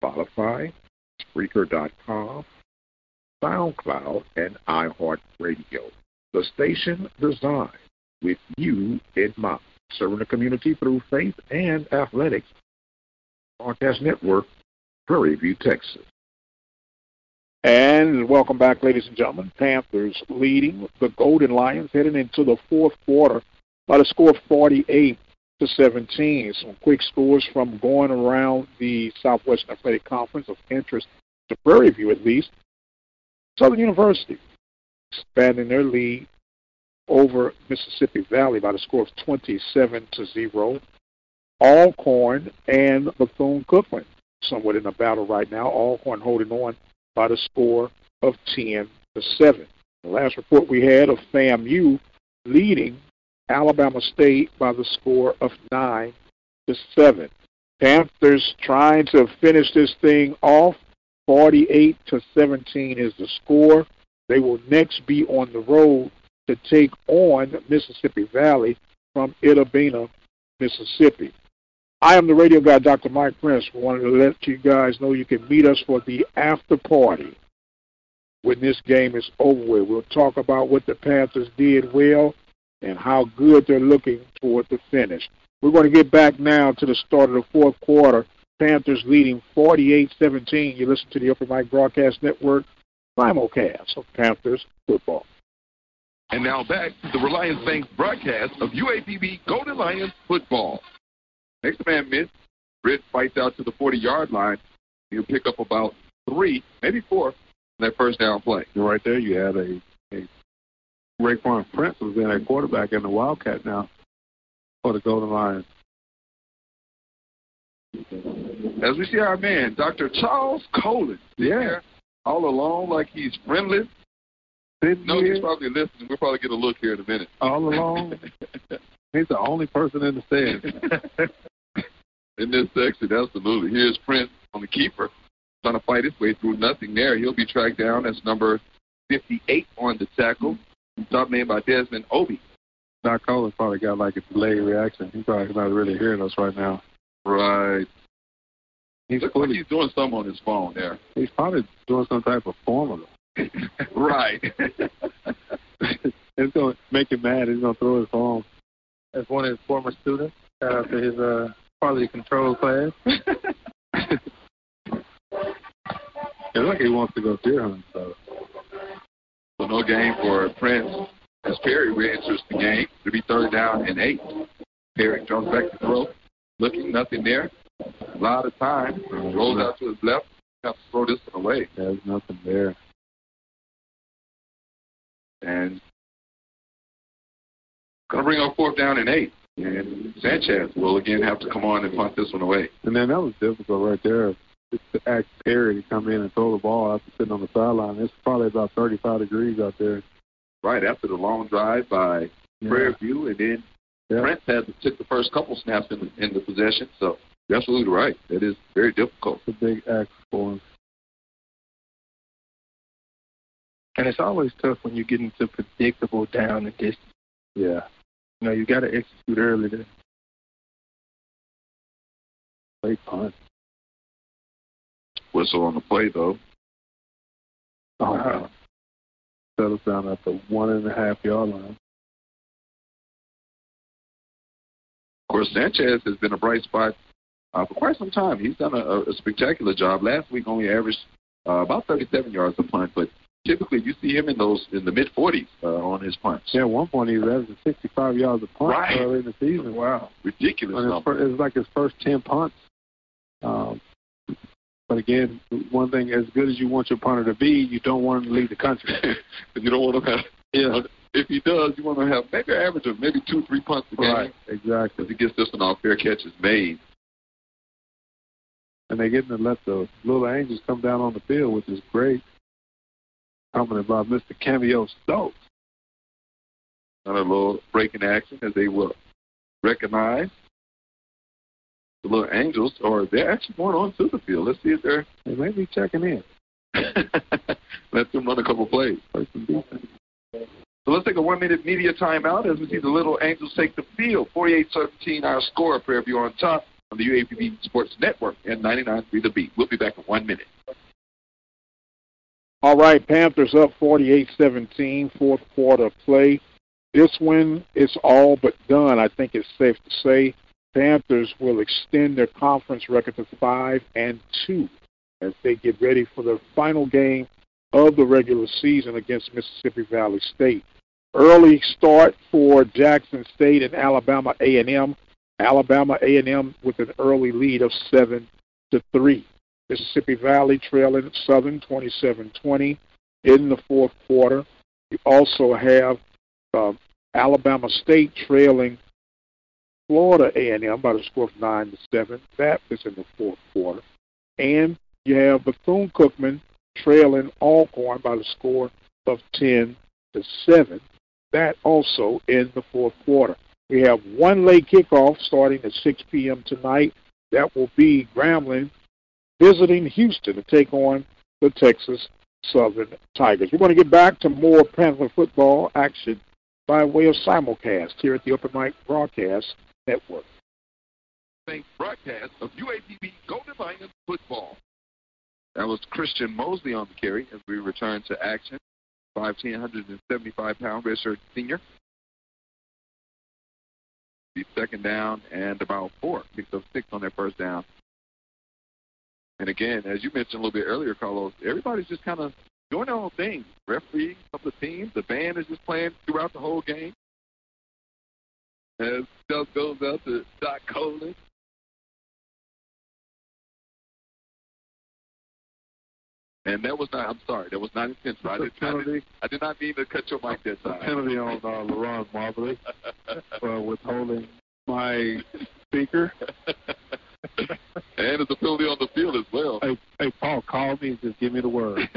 C: Spotify, Spreaker.com, SoundCloud, and iHeartRadio. The station designed with you in mind, serving the community through faith and athletics. Broadcast Network, Prairie View, Texas.
D: And welcome back, ladies and gentlemen. Panthers leading the Golden Lions heading into the fourth quarter by the score of 48-17. Some quick scores from going around the Southwestern Athletic Conference of interest to Prairie View, at least. Southern University expanding their lead over Mississippi Valley by the score of 27-0. Alcorn and Bethune-Cookman somewhat in a battle right now. Alcorn holding on by the score of 10-7. The last report we had of FAMU leading Alabama State by the score of 9-7. Panthers trying to finish this thing off. 48-17 is the score. They will next be on the road to take on Mississippi Valley from Itta Bena, Mississippi. I am the radio guy, Dr. Mike Prince. We wanted to let you guys know you can meet us for the after party when this game is over with. We'll talk about what the Panthers did well and how good they're looking toward the finish. We're going to get back now to the start of the fourth quarter. Panthers leading 48-17. You listen to the Open Mic Broadcast Network simulcast of Panthers football.
A: And now back to the Reliance Bank broadcast of UAPB Golden Lions football. Next man miss. Britt fights out to the 40-yard line. He'll pick up about 3, maybe 4 in that first down play.
B: Right there you had a Raekwon Prince was in at quarterback in the Wildcat now for the Golden Lions.
A: As we see our man, Dr. Charles Colin, there all alone like he's friendless. No, he's probably listening. We'll probably get a look here in a minute.
B: All alone? He's the only person in the stands.
A: In this section, absolutely. Here's Prince on the keeper, trying to fight his way through nothing there. He'll be tracked down. That's number 58 on the tackle. Top name by Desmond Obie.
B: Doc Colin's probably got like a delayed reaction. He's probably not really hearing us right now.
A: Right. Looks like he's doing something on his phone there.
B: He's probably doing some type of formula.
A: Right.
B: It's going to make him mad. He's going to throw his phone.
E: As one of his former students, shout out to his quality control class.
B: It looks like he wants to go deer hunting. So
A: no game for Prince. As Perry re-enters the game, it'll be 3rd down and 8. Perry jumps back to throw. Looking, nothing there. A lot of time. Rolls out to his left. Have to throw this one away.
B: There's nothing there.
A: And going to bring up 4th down and 8. And Sanchez will again have to come on and punt this one away.
B: And then that was difficult right there. Just to ask Perry to come in and throw the ball after sitting on the sideline. It's probably about 35 degrees out there.
A: Right after the long drive by Prairie View, and then Prince took the first couple snaps in the possession. So you're absolutely right. That is very difficult.
B: It's a big ask for him.
E: And it's always tough when you get into predictable down and distance.
B: Yeah.
E: You know, you got to execute early there.
B: Play punt.
A: Whistle on the play, though.
B: Oh, wow. Settles down at the 1.5-yard line.
A: Of course, Sanchez has been a bright spot for quite some time. He's done a spectacular job. Last week only averaged about 37 yards a punt, but typically you see him in the mid-40s on his punts.
B: Yeah, at one point he was averaging 65 yards a punt early in the season.
A: Wow. Ridiculous.
B: It was like his first 10 punts. But again, one thing, as good as you want your punter to be, you don't want him to lead the country.
A: You don't want him to have, if he does, you want to have maybe an average of maybe 2-3 punts a game.
B: Right, exactly.
A: Because he gets this one off, fair catches made.
B: And they're getting to let the Little Angels come down on the field, which is great. Commented by Mr. Cameo Stokes.
A: Another little break in action as they will recognize the Little Angels, or they're actually going on to the field. Let's see if
B: they may be checking in.
A: Let them run a couple plays. So let's take a 1-minute media timeout as we see the Little Angels take the field. 48-17 our score. Prairie View on top on the UAPB Sports Network and 99.3 The Beat. We'll be back in 1 minute.
D: All right, Panthers up 48-17, fourth quarter play. This win is all but done. I think it's safe to say Panthers will extend their conference record to 5-2 as they get ready for the final game of the regular season against Mississippi Valley State. Early start for Jackson State and Alabama A&M. Alabama A&M with an early lead of 7-3. Mississippi Valley trailing Southern 27-20 in the fourth quarter. You also have Alabama State trailing Florida A&M by the score of 9-7. That is in the fourth quarter. And you have Bethune-Cookman trailing Alcorn by the score of 10-7. That also in the fourth quarter. We have one late kickoff starting at 6 p.m. tonight. That will be Grambling visiting Houston to take on the Texas Southern Tigers. We're going to get back to more Panther football action by way of simulcast here at the Open Mic Broadcast Network.
A: Broadcast of UAPB Golden Lions football. That was Christian Mosley on the carry as we return to action. 5'10", 175-pound redshirt senior. The second down and about 4. Picked up 6 on their first down. And again, as you mentioned a little bit earlier, Carlos, everybody's just kind of doing their own thing. Referee, some of the teams, the band is just playing throughout the whole game. As stuff goes out to Doc Coleman. And that was not, I'm sorry, that was not intentional. I did not mean to cut your mic that time.
B: Penalty on Laurent Marbley for withholding my speaker.
A: And it's a penalty on the field as well.
B: Hey, Paul, call me and just give me the word.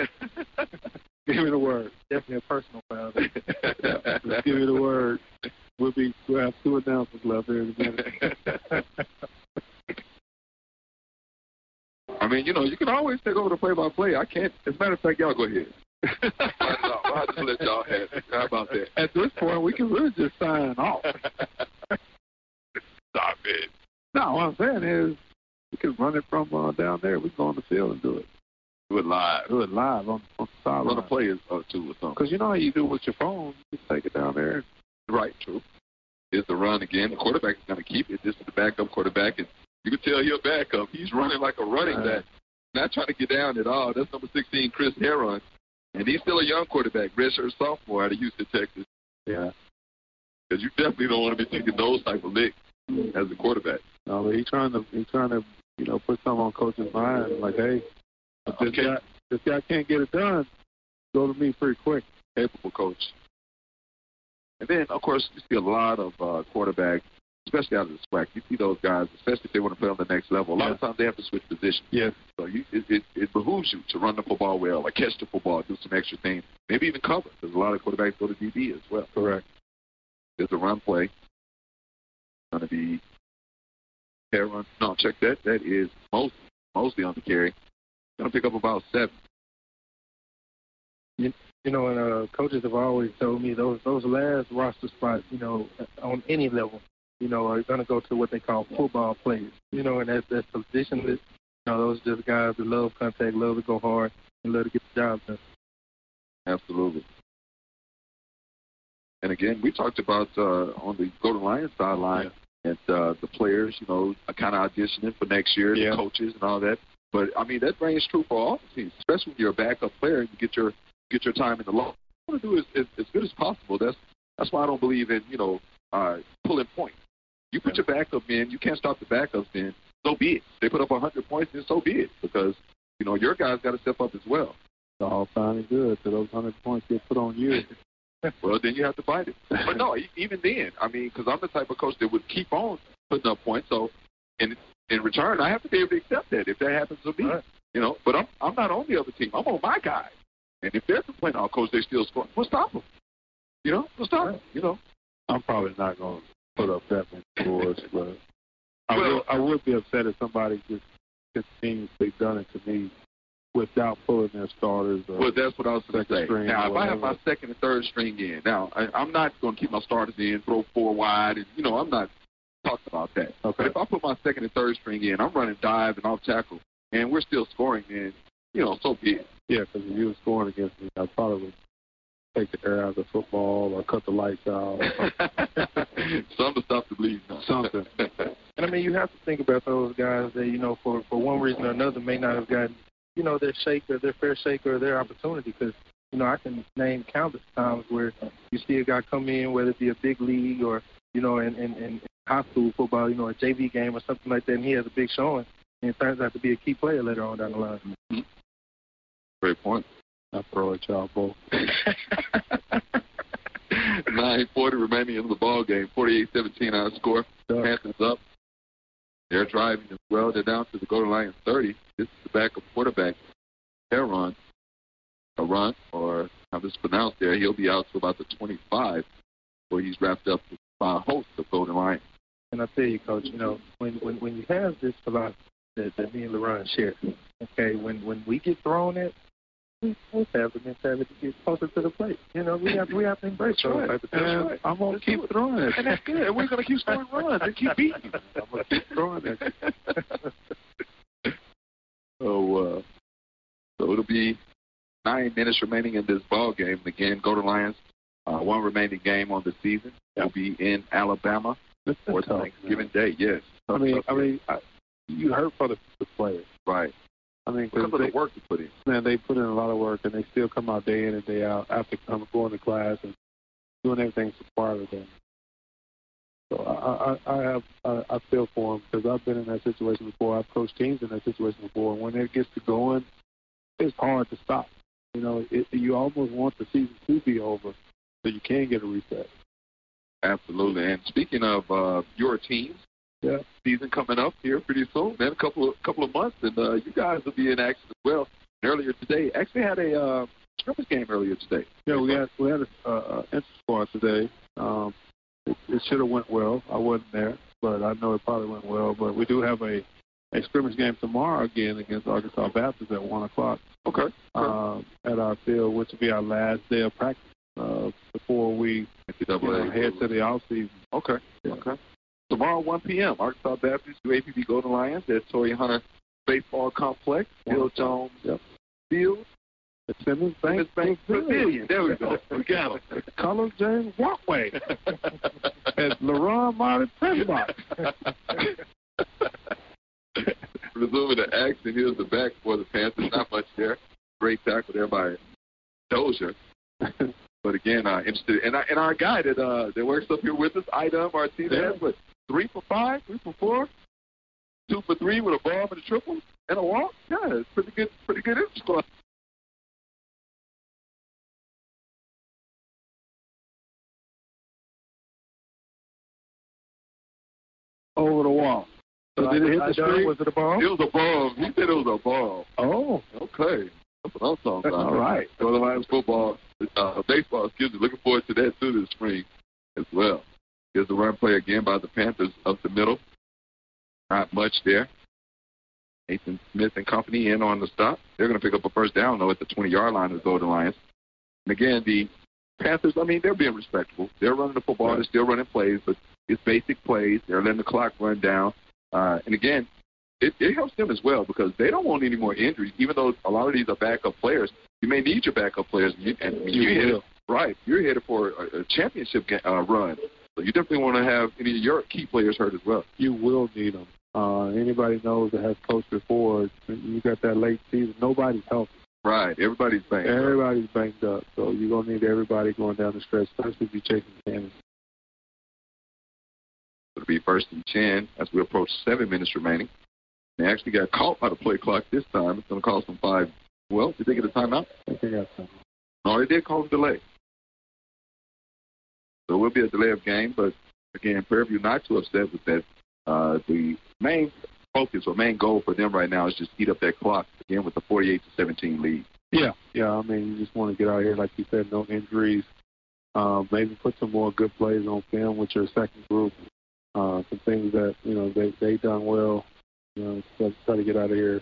B: Give me the word.
E: Definitely a personal foul.
B: Just give me the word. We'll have 2 announcements left here in a minute.
A: I mean, you can always take over the play-by-play. I can't. As a matter of fact, y'all go ahead. I'll just let y'all have it. How about that?
B: At this point, we can really just sign off.
A: Stop it.
B: No, what I'm saying is we can run it from down there. We can go on the field and do it.
A: Do it live.
B: Do it live on the sideline.
A: Run a play or two or something.
B: Because you know how you do with your phone. You just take it down there.
A: Right, true. Here's the run again. The quarterback is going to keep it. This is the backup quarterback. And you can tell he'll back up. He's running like a running back. Not trying to get down at all. That's number 16, Chris Heron. And he's still a young quarterback, redshirt sophomore out of Houston, Texas.
B: Yeah.
A: Because you definitely don't want to be taking those type of licks as a quarterback.
B: No, but he's trying to put something on coach's mind. Like, hey, if this guy can't get it done, go to me pretty quick.
A: Capable coach. And then, of course, you see a lot of quarterbacks, especially out of the SWAC. You see those guys, especially if they want to play on the next level. A lot of times they have to switch positions.
B: Yes.
A: So it behooves you to run the football well, or catch the football, do some extra things, maybe even cover, because a lot of quarterbacks go to DB as well.
B: Correct.
A: There's a run play. Going to be Heron. No, check that. That is Mosley on the carry. Going to pick up about 7.
E: And coaches have always told me those last roster spots, on any level, are going to go to what they call football players. And that's positionless. Those are just guys that love contact, love to go hard, and love to get the job done.
A: Absolutely. And again, we talked about on the Golden Lions sideline and the players, are kind of auditioning for next year, the coaches and all that. But I mean, that rings true for all teams, especially when you're a backup player and you get your time in the law. What you want to do is as good as possible. That's why I don't believe in pulling points. You put your backup in, you can't stop the backups in. So be it. They put up 100 points, then so be it, because your guys got to step up as well.
B: It's all fine and good. So those 100 points get put on you.
A: Well, then you have to fight it. But no, even then, I mean, because I'm the type of coach that would keep on putting up points. So, and in return, I have to be able to accept that if that happens to me.
E: Right.
A: You know, but I'm not on the other team. I'm on my guy. And if they're complaining, oh, coach, they still scoring, we'll stop them. You know, we'll stop them. You know,
B: I'm probably not going to put up that many scores, but I would be upset if somebody just continuously done it to me without pulling their starters.
A: Well, that's what I was going to say. Now, if I have my second and third string in, now, I'm not going to keep my starters in, throw 4 wide, and, you know, I'm not talking about that.
B: Okay.
A: But if I put my second and third string in, I'm running dive and off tackle, and we're still scoring, and, you know, so be it.
B: Yeah, because if you were scoring against me, I probably would take the air out of the football or cut the lights out.
A: Something to stop the bleeding.
B: Something.
E: And, I mean, you have to think about those guys that, you know, for one reason or another may not have gotten, you know, their fair shake or their opportunity. Because, you know, I can name countless times where you see a guy come in, whether it be a big league or, you know, in high school football, you know, a JV game or something like that, and he has a big showing, and it turns out to be a key player later on down the line.
A: Mm-hmm. Great point.
B: I throw at y'all both.
A: 9:40 remaining in the ball game. 48-17 our score. Panthers up. They're driving as well. They're down to the goal line 30. This is the backup quarterback. A run, or how this is pronounced there. He'll be out to about the 25 where he's wrapped up by a host of golden line.
E: And I tell you, Coach, you know, when you have this philosophy that me and LaRon share, okay, when we get thrown at, we have the mentality to get closer to the plate. You know, we have to embrace those type of things.
B: Right. I'm going to keep throwing it.
A: And that's good. And we're going to keep scoring runs and keep beating you.
B: I'm going to keep throwing it.
A: So it'll be 9 minutes remaining in this ball game. Again, Golden Lions, one remaining game on the season. Will be in Alabama for Thanksgiving Day. Yes.
B: I mean, you hurt for the players.
A: Right.
B: I mean,
A: because of the work they put in.
B: Man, they put in a lot of work, and they still come out day in and day out after going to class and doing everything required of them. So I feel for them because I've been in that situation before. I've coached teams in that situation before. And when it gets to going, it's hard to stop. You know, you almost want the season to be over so you can get a reset.
A: Absolutely. And speaking of your teams, season coming up here pretty soon, man, a couple of months, and you guys will be in action as well. And earlier today, actually had a scrimmage game earlier today.
B: Yeah, we had an inter-squad today. It should have went well. I wasn't there, but I know it probably went well. But we do have a scrimmage game tomorrow again against Arkansas Baptist at 1 o'clock.
A: Okay.
B: At our field, which will be our last day of practice before we head to the off season.
A: Okay. Yeah. Okay. Tomorrow, 1 p.m., Arkansas Baptist, UAPB Golden Lions at Torrey Hunter Baseball Complex, Bill Jones Field.
B: The Simmons Bank
A: Pavilion. There we go. We got him.
B: Colors James Walkway. At LaRon Martin Pressbox.
A: Resuming the action, here's the back for the Panthers. Not much there. Great tackle there by Dozier. But again, interested. And our guy that works up here with us, Ida Martinez, what, 3 for 5, 3 for 4, 2 for 3 with a bomb and a triple and a walk. Yeah, it's pretty good score.
B: Over the wall. So did it hit the screen?
E: Was it a bomb?
A: It was a bomb. He said it was a bomb.
B: Oh,
A: okay. That's what I'm talking about.
B: All right.
A: Golden Lions football, baseball, looking forward to that too this spring as well. Here's the run play again by the Panthers up the middle. Not much there. Nathan Smith and company in on the stop. They're going to pick up a first down, though, at the 20-yard line of the Golden Lions. And again, the Panthers, I mean, they're being respectable. They're running the football. They're still running plays, but it's basic plays. They're letting the clock run down. And again, it helps them as well because they don't want any more injuries, even though a lot of these are backup players. You may need your backup players. You're headed for a championship run. So you definitely want to have any of your key players hurt as well.
B: You will need them. Anybody knows that has coached before, you got that late season, nobody's healthy.
A: Right. Everybody's banged
B: up. So you're going to need everybody going down the stretch, especially if you're chasing Cannon.
A: It'll be 1st and 10 as we approach 7 minutes remaining. They actually got caught by the play clock this time. It's going to cost them 5. Well, did they get a timeout?
B: I think they got something.
A: No, they did call a delay. So it will be a delay of game, but again, Prairie View not too upset with that. The main focus or main goal for them right now is just eat up that clock again with the 48-17 lead.
B: Yeah. I mean, you just want to get out here, like you said, no injuries. Maybe put some more good plays on film with your second group. Some things that they done well. Try to get out of here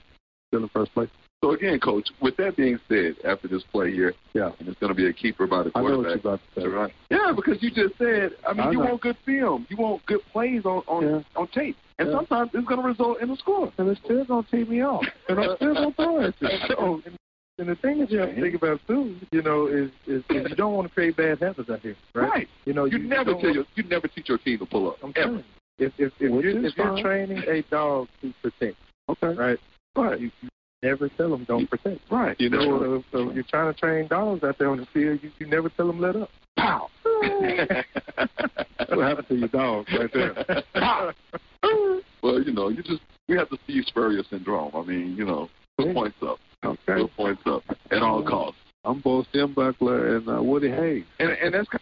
B: still in first place.
A: So again, Coach, with that being said, after this play here, and it's going to be a keeper by the quarterback.
B: I know what you're about to say.
A: Right? Yeah, because you just said, you want good film, you want good plays on tape, and sometimes it's going to result in a score,
B: and it's still going to tee me off, and I'm still going to throw it.
E: So, and the thing that you have to think about too, is you don't want to create bad habits out here, right? You never
A: teach your team to pull up.
E: I'm telling you, if you're training a dog to protect, right? You never tell them don't protect.
A: Right.
E: So you're trying to train dogs out there on the field. You never tell them let up.
A: Pow.
B: What happened to your dog right there?
A: Pow. Well, we have the Steve Spurrier syndrome. I mean, put points up.
B: Okay.
A: Put points up at all costs.
B: I'm both Tim Buckler and Woody Hayes.
A: And that's kind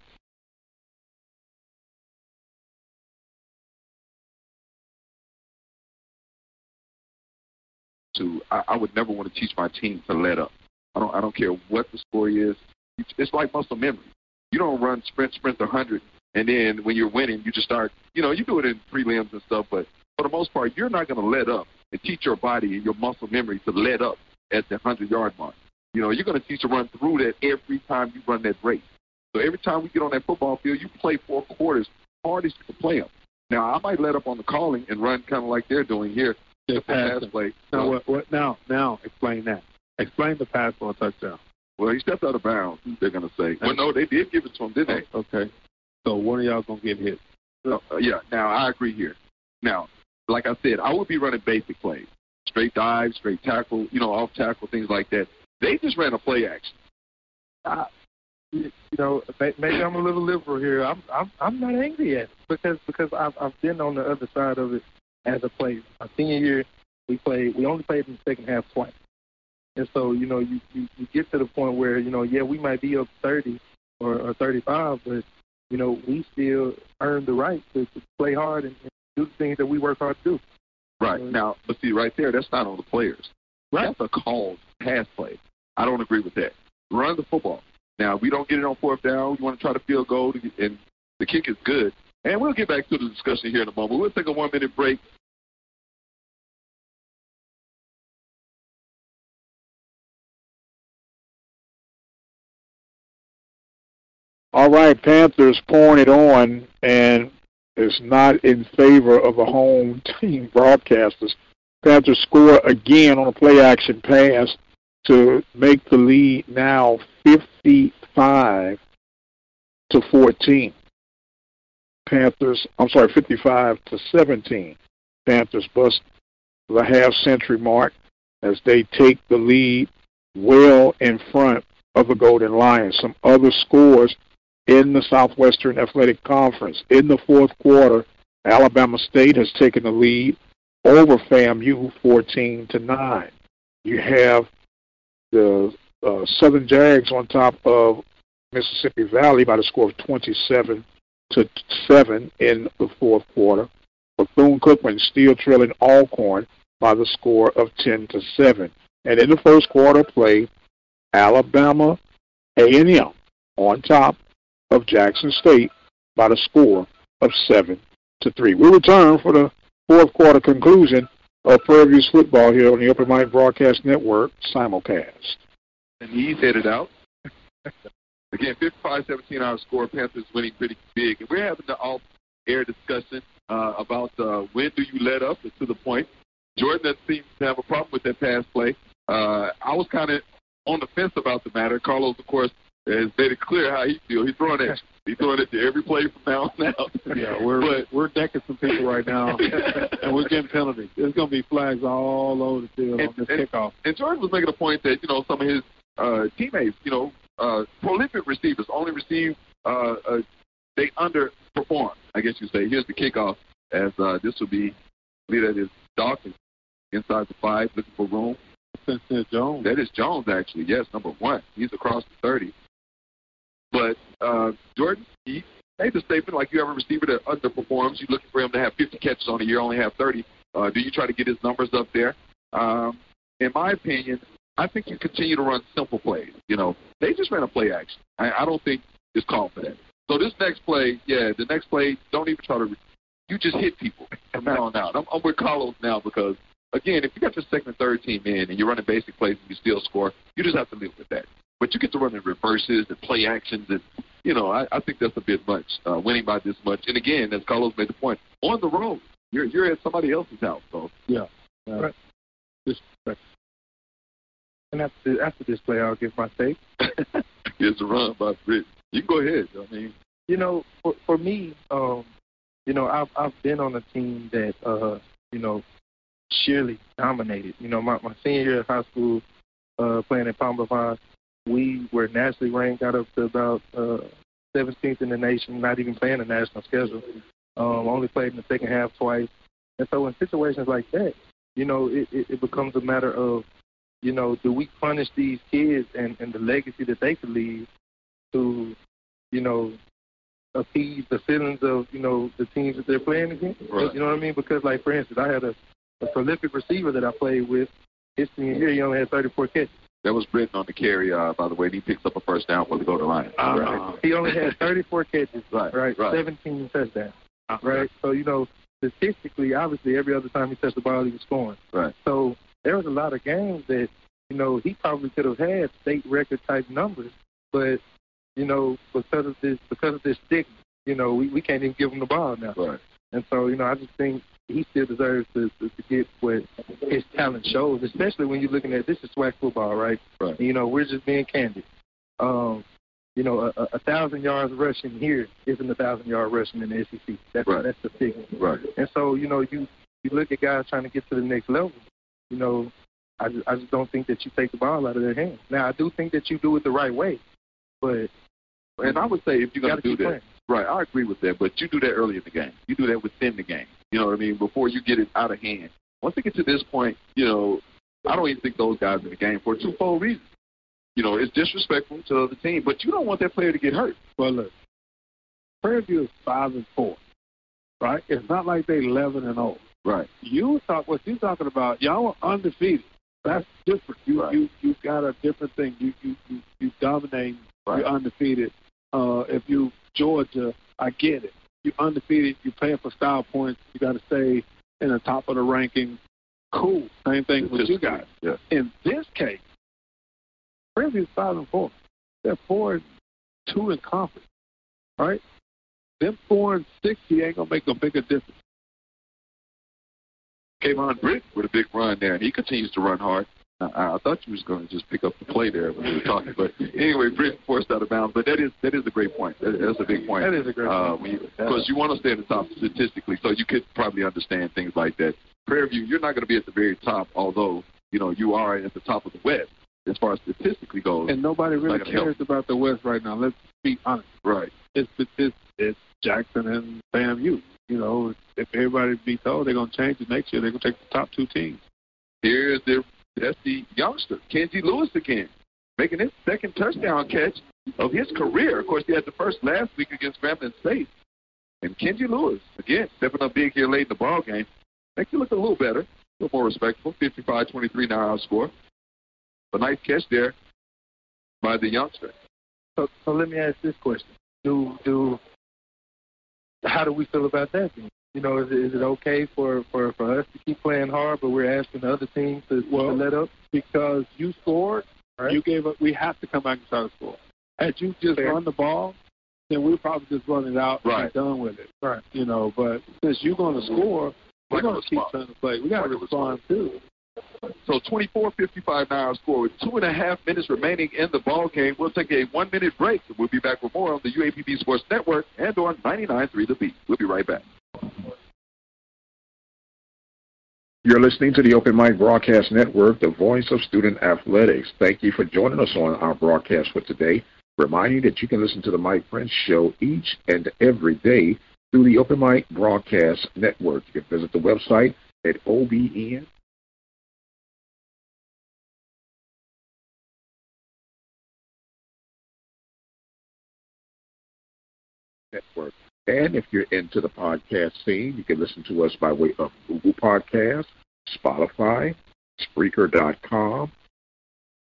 A: I would never want to teach my team to let up. I don't care what the score is. It's like muscle memory. You don't run sprint 100, and then when you're winning, you just start. You do it in prelims and stuff, but for the most part, you're not going to let up and teach your body and your muscle memory to let up at the 100-yard mark. You're going to teach to run through that every time you run that race. So every time we get on that football field, you play 4 quarters hard as you can play them. Now I might let up on the calling and run kind of like they're doing here. The pass play.
B: Now, now explain that. Explain the pass for a touchdown.
A: Well, he stepped out of bounds, they're going to say. Well, no, they did give it to him, didn't they?
B: Okay. So one of y'all going to get hit.
A: Yeah, now I agree here. Now, like I said, I would be running basic plays. Straight dive, straight tackle, off tackle, things like that. They just ran a play action.
E: Maybe I'm a little liberal here. I'm not angry at it because I've been on the other side of it as a player. My senior year, we only played in the second half twice. And so, you get to the point where, we might be up 30 or 35, but, we still earn the right to play hard and do the things that we work hard to do.
A: Right. Now, but see, right there, that's not on the players.
E: Right.
A: That's a called pass play. I don't agree with that. Run the football. Now, we don't get it on 4th down. You want to try to field goal, and the kick is good. And we'll get back to the discussion here in a moment. We'll take a 1-minute break.
D: All right, Panthers pouring it on, and it's not in favor of the home team broadcasters. Panthers score again on a play-action pass to make the lead now 55-14. Panthers, 55-17. Panthers bust the half-century mark as they take the lead well in front of the Golden Lions. Some other scores in the Southwestern Athletic Conference. In the 4th quarter, Alabama State has taken the lead over FAMU 14-9. You have the Southern Jags on top of Mississippi Valley by the score of 27-7 in the 4th quarter. Bethune-Cookman still trailing Alcorn by the score of 10-7. And in the 1st quarter play, Alabama A&M on top of Jackson State by the score of 7-3. We return for the 4th quarter conclusion of Prairie View's football here on the Open Mic Broadcast Network simulcast.
A: And he's headed out. Again, 55-17 our score. Panthers winning pretty big. And we're having the off-air discussion about when do you let up, and to the point. Jordan doesn't seem to have a problem with that pass play. I was kind of on the fence about the matter. Carlos, of course, has made it clear how he feels. He's throwing it. He's throwing it to every play from now on out.
B: Yeah, we're decking some people right now, and we're getting penalties. There's going to be flags all over the field on this kickoff.
A: And Jordan was making a point that some of his teammates, prolific receivers, only receive they underperform. I guess you say. Here's the kickoff, as this will be. I believe that is Dawkins inside the 5, looking for room.
B: That's Jones.
A: That is Jones, actually. Yes, number 1. He's across the 30. But Jordan, he made the statement like you have a receiver that underperforms. You're looking for him to have 50 catches on a year, only have 30. Do you try to get his numbers up there? In my opinion, I think you continue to run simple plays. They just ran a play action. I don't think it's called for that. So this next play, the next play, don't even try to you just hit people from now on out. I'm with Carlos now because, again, if you got your second and third team in and you're running basic plays and you still score, you just have to live with that. But you get to run in reverses and play actions, and, I think that's a bit much, winning by this much. And, again, as Carlos made the point, on the road, you're at somebody else's house. So.
E: Yeah. Right. And after this play, I'll give my take.
A: Here's a run by Britt. You can go ahead. I mean,
E: for me, I've been on a team that, sheerly dominated. My senior year of high school, playing at Palm Beach, we were nationally ranked, got up to about 17th in the nation, not even playing the national schedule. Only played in the second half twice. And so in situations like that, it becomes a matter of, do we punish these kids and the legacy that they could leave to, appease the feelings of, the teams that they're playing against?
A: Right.
E: You know what I mean? Because, like, for instance, I had a prolific receiver that I played with. His senior year, he only had 34 catches.
A: That was Britton on the carry, by the way. He picks up a first down for the goal to line.
E: Right. He only had 34 catches,
A: right.
E: 17 touchdowns, right? So, statistically, obviously, every other time he touched the ball, he was scoring.
A: Right.
E: So there was a lot of games that, he probably could have had state record type numbers, but, because of this stigma, we can't even give him the ball now.
A: Right.
E: And so, I just think he still deserves to get what his talent shows, especially when you're looking at this is SWAC football, right?
A: Right.
E: And, we're just being candid. 1,000 yards rushing here isn't 1,000-yard rushing in the SEC. That's the stigma.
A: Right.
E: And so, you look at guys trying to get to the next level. I just don't think that you take the ball out of their hands. Now, I do think that you do it the right way, but
A: and I would say if you're going to do that,
E: playing.
A: Right, I agree with that, but you do that early in the game. You do that within the game. You know what I mean? Before you get it out of hand. Once they get to this point, I don't even think those guys in the game for a twofold reason. It's disrespectful to the team, but you don't want that player to get hurt.
B: Well, look, Prairie View is 5-4, right? It's not like they 11-0.
A: Right.
B: What you're talking about, y'all are undefeated. That's different. You got a different thing. You dominate.
A: Right.
B: You're undefeated. If you Georgia, I get it. You're undefeated. You're playing for style points. You got to stay in the top of the ranking. Cool. Same thing with you guys.
A: Yeah.
B: In this case, Prairie View is 5-4. They're 4-2 in conference, right? Them 4-60 ain't gonna make a bigger difference.
A: Kayvon Britt with a big run there, and he continues to run hard. I thought you was going to just pick up the play there when we were talking, but anyway, Britt forced out of bounds. But that is a great point. That's a big point.
E: That is a great point.
A: Because you want to stay at the top statistically, so you could probably understand things like that. Prairie View, you're not going to be at the very top, although you are at the top of the West as far as statistically goes.
B: And nobody really cares about the West right now. Let's be honest.
A: Right.
B: It's Jackson and FAMU. If everybody be told they're going to change it next year, they're going to take the top two teams.
A: That's the youngster, Kenji Lewis again, making his second touchdown catch of his career. Of course, he had the first last week against Grambling State. And Kenji Lewis, again, stepping up big here late in the ball game. Makes you look a little better, a little more respectful. 55-23 now our score. A nice catch there by the youngster.
E: So let me ask this question. How do we feel about that then? Is it okay for us to keep playing hard, but we're asking the other teams to let up?
B: Because you scored,
E: right.
B: You gave up. We have to come back and try to score. Had you just run the ball, then we'll probably just run it out and be done with it.
E: Right.
B: But since you're going to score, we're going to keep trying to play. We got to respond too.
A: So 24-55 now our score with 2.5 minutes remaining in the ball game. We'll take a 1-minute break, and we'll be back with more on the UAPB Sports Network and on 99.3 The Beat. We'll be right back.
C: You're listening to the Open Mic Broadcast Network, the voice of student athletics. Thank you for joining us on our broadcast for today. Remind you that you can listen to the Mike Prince Show each and every day through the Open Mic Broadcast Network. You can visit the website at OBN. Network. And if you're into the podcast scene, you can listen to us by way of Google Podcasts, Spotify, Spreaker.com,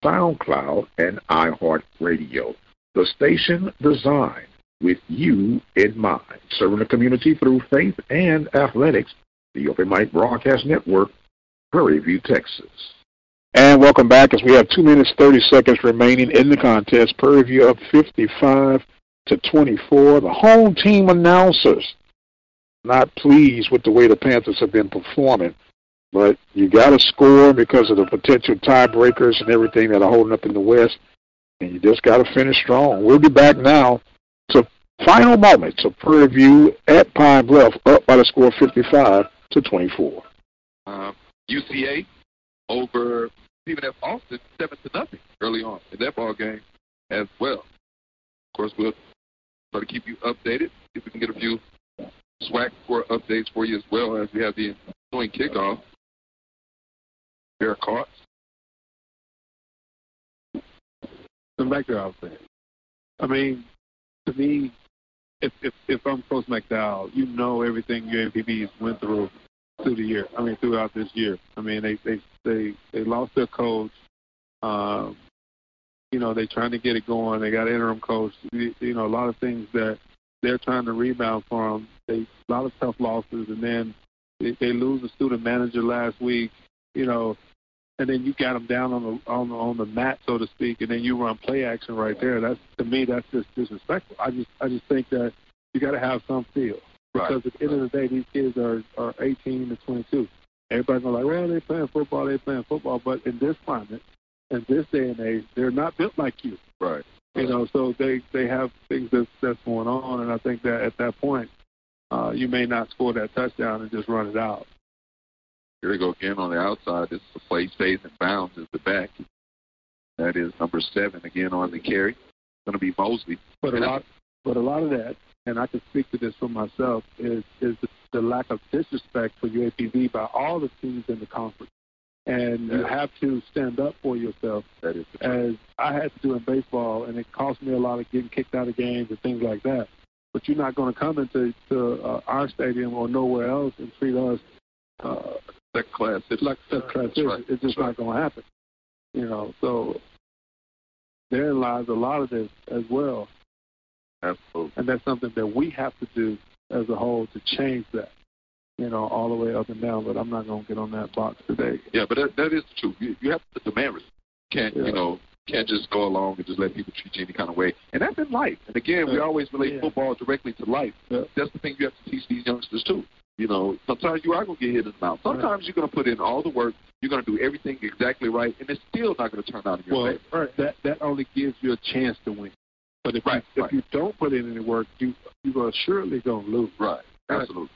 C: SoundCloud, and iHeartRadio. The station designed with you in mind, serving the community through faith and athletics. The Open Mic Broadcast Network, Prairie View, Texas.
D: And welcome back as we have 2 minutes, 30 seconds remaining in the contest. Prairie View up 55-24. The home team announcers not pleased with the way the Panthers have been performing, but you got to score because of the potential tiebreakers and everything that are holding up in the West, and you just got to finish strong. We'll be back now to final moments of Prairie View at Pine Bluff, up by the score 55-24.
A: UCA over Stephen F. Austin 7-0 early on in that ball game as well. Of course, we'll try to keep you updated. If we can get a few swag score updates for you as well as we have the ensuing kickoff. Bear caught.
B: So back to what I was saying. I mean, to me, if I'm Coach McDowell, you know everything UAPB went through throughout this year. I mean, they lost their coach. They're trying to get it going. They got an interim coach. A lot of things that they're trying to rebound from. A lot of tough losses, and then they lose a student manager last week. And then you got them down on the mat, so to speak, and then you run play action right there. That's, to me, that's just disrespectful. I just think that you got to have some feel. Because at the end of the day, these kids are 18 to 22. Everybody's going to like, well, they're playing football. But in this climate, in this day and age, they're not built like you.
A: Right.
B: So they have things that's going on, and I think that at that point, you may not score that touchdown and just run it out.
A: Here we go again on the outside. This is a play, stays and bounds is the back. That is number 7 again on the carry. It's going to be Mosley.
B: But a lot of that, and I can speak to this for myself, is the lack of disrespect for UAPB by all the teams in the conference. And you have to stand up for yourself, as I had to do in baseball, and it cost me a lot of getting kicked out of games and things like that. But you're not going to come into our stadium or nowhere else and treat us
A: second class.
B: It's just not going to happen. So therein lies a lot of this as well.
A: Absolutely.
B: And that's something that we have to do as a whole to change that, all the way up and down. But I'm not going to get on that box today.
A: Yeah, but that is the truth. You have to demand respect. Can't just go along and just let people treat you any kind of way. And that's in life. And again, we always relate football directly to life. Yeah. That's the thing you have to teach these youngsters too. Sometimes you are going to get hit in the mouth. Sometimes you're going to put in all the work. You're going to do everything exactly right, and it's still not going to turn out in your favor.
B: That only gives you a chance to win. But if you don't put in any work, you're assuredly going to lose.
A: Right. Absolutely.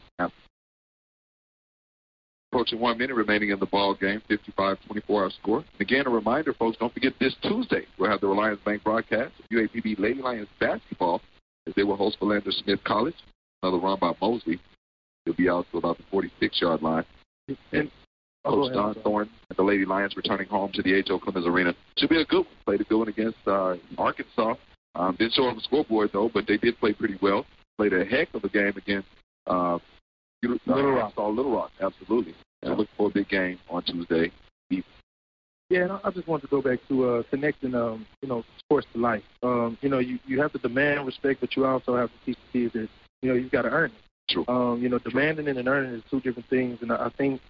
A: Approaching 1 minute remaining in the ball game, 55-24 our score. And again, a reminder, folks, don't forget this Tuesday we'll have the Reliance Bank broadcast of UAPB Lady Lions basketball as they will host Philander Smith College. Another run by Mosley. He'll be out to about the 46-yard line. And Coach Don Thornton and the Lady Lions returning home to the H.O. Clemens Arena. Should be a good one. Played a good one against Arkansas. Didn't show on the scoreboard, though, but they did play pretty well. Played a heck of a game against Little Rock. Absolutely. Yeah. So look for a big game on Tuesday evening.
E: Yeah, and I just want to go back to connecting, sports to life. You have to demand respect, but you also have to teach the kids that, you've got to earn it.
A: True.
E: Demanding and earning is two different things, and I think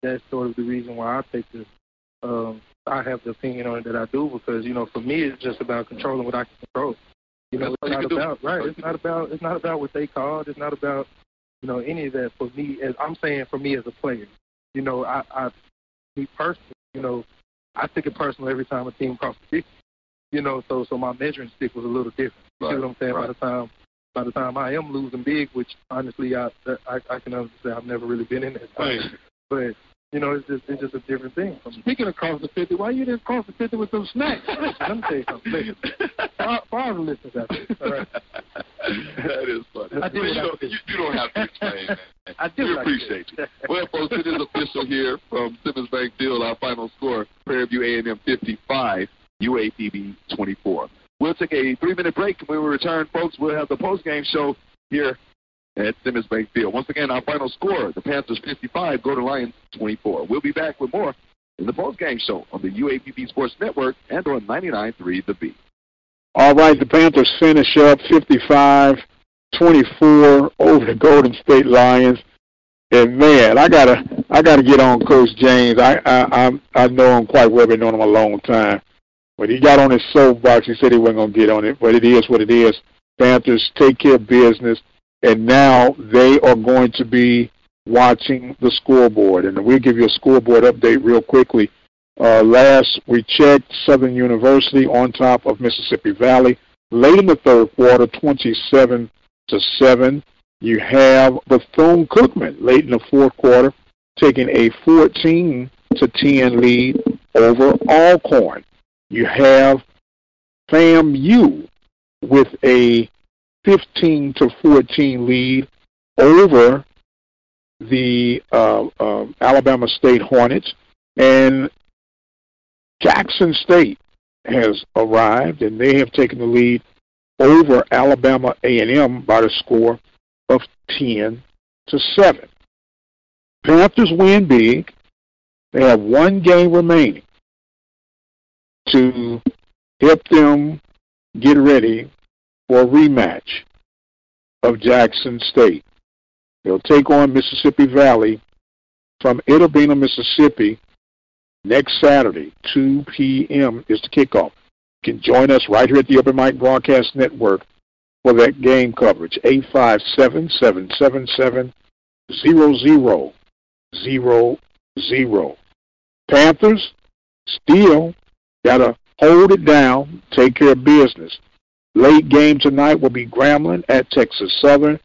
E: that's sort of the reason why I take this. I have the opinion on it that I do because for me it's just about controlling what I can control. It's not about what they called. It's not about any of that. For me, as I'm saying, for me as a player, me personally, I take it personal every time a team crossed the 50. So my measuring stick was a little different. You see what I'm saying? Right. By the time I am losing big, which honestly I can understand, I've never really been in that place. But it's just a different thing.
B: Speaking of cross the 50, why you didn't cross the 50 with some snacks?
E: Let me tell you something. Far the listeners out there. All right.
A: That is funny. You don't have to explain that.
E: I do.
A: We appreciate you. Well, folks, it is official here from Simmons Bank Field. Our final score: Prairie View A&M 55, UAPB 24. We'll take a 3-minute break. When we return, folks, we'll have the post-game show here at Simmons Bank Field. Once again, our final score, the Panthers 55, Golden Lions 24. We'll be back with more in the postgame show on the UAPB Sports Network and on 99.3 The Beat.
D: All right, the Panthers finish up 55-24 over the Golden State Lions. And man, I gotta get on Coach James. I know him quite well, been known him a long time. But he got on his soapbox. He said he wasn't gonna get on it, but it is what it is. Panthers take care of business, and now they are going to be watching the scoreboard. And we'll give you a scoreboard update real quickly. Last we checked, Southern University on top of Mississippi Valley. Late in the third quarter, 27-7. You have Bethune-Cookman late in the fourth quarter, taking a 14-10 lead over Alcorn. You have FAMU with a 15-14 lead over the Alabama State Hornets, and Jackson State has arrived, and they have taken the lead over Alabama A&M by the score of 10-7. Panthers win big. They have one game remaining to help them get ready for a rematch of Jackson State. They'll take on Mississippi Valley from Itta Bena, Mississippi, next Saturday, 2 p.m. is the kickoff. You can join us right here at the Open Mic Broadcast Network for that game coverage, 857-777-0000. Panthers still got to hold it down, take care of business. Late game tonight will be Grambling at Texas Southern.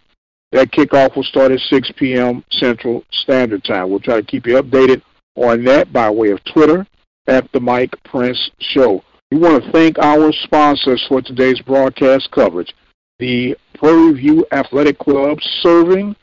D: That kickoff will start at 6 p.m. Central Standard Time. We'll try to keep you updated on that by way of Twitter at the Mike Prince Show. We want to thank our sponsors for today's broadcast coverage. The Prairie View Athletic Club, serving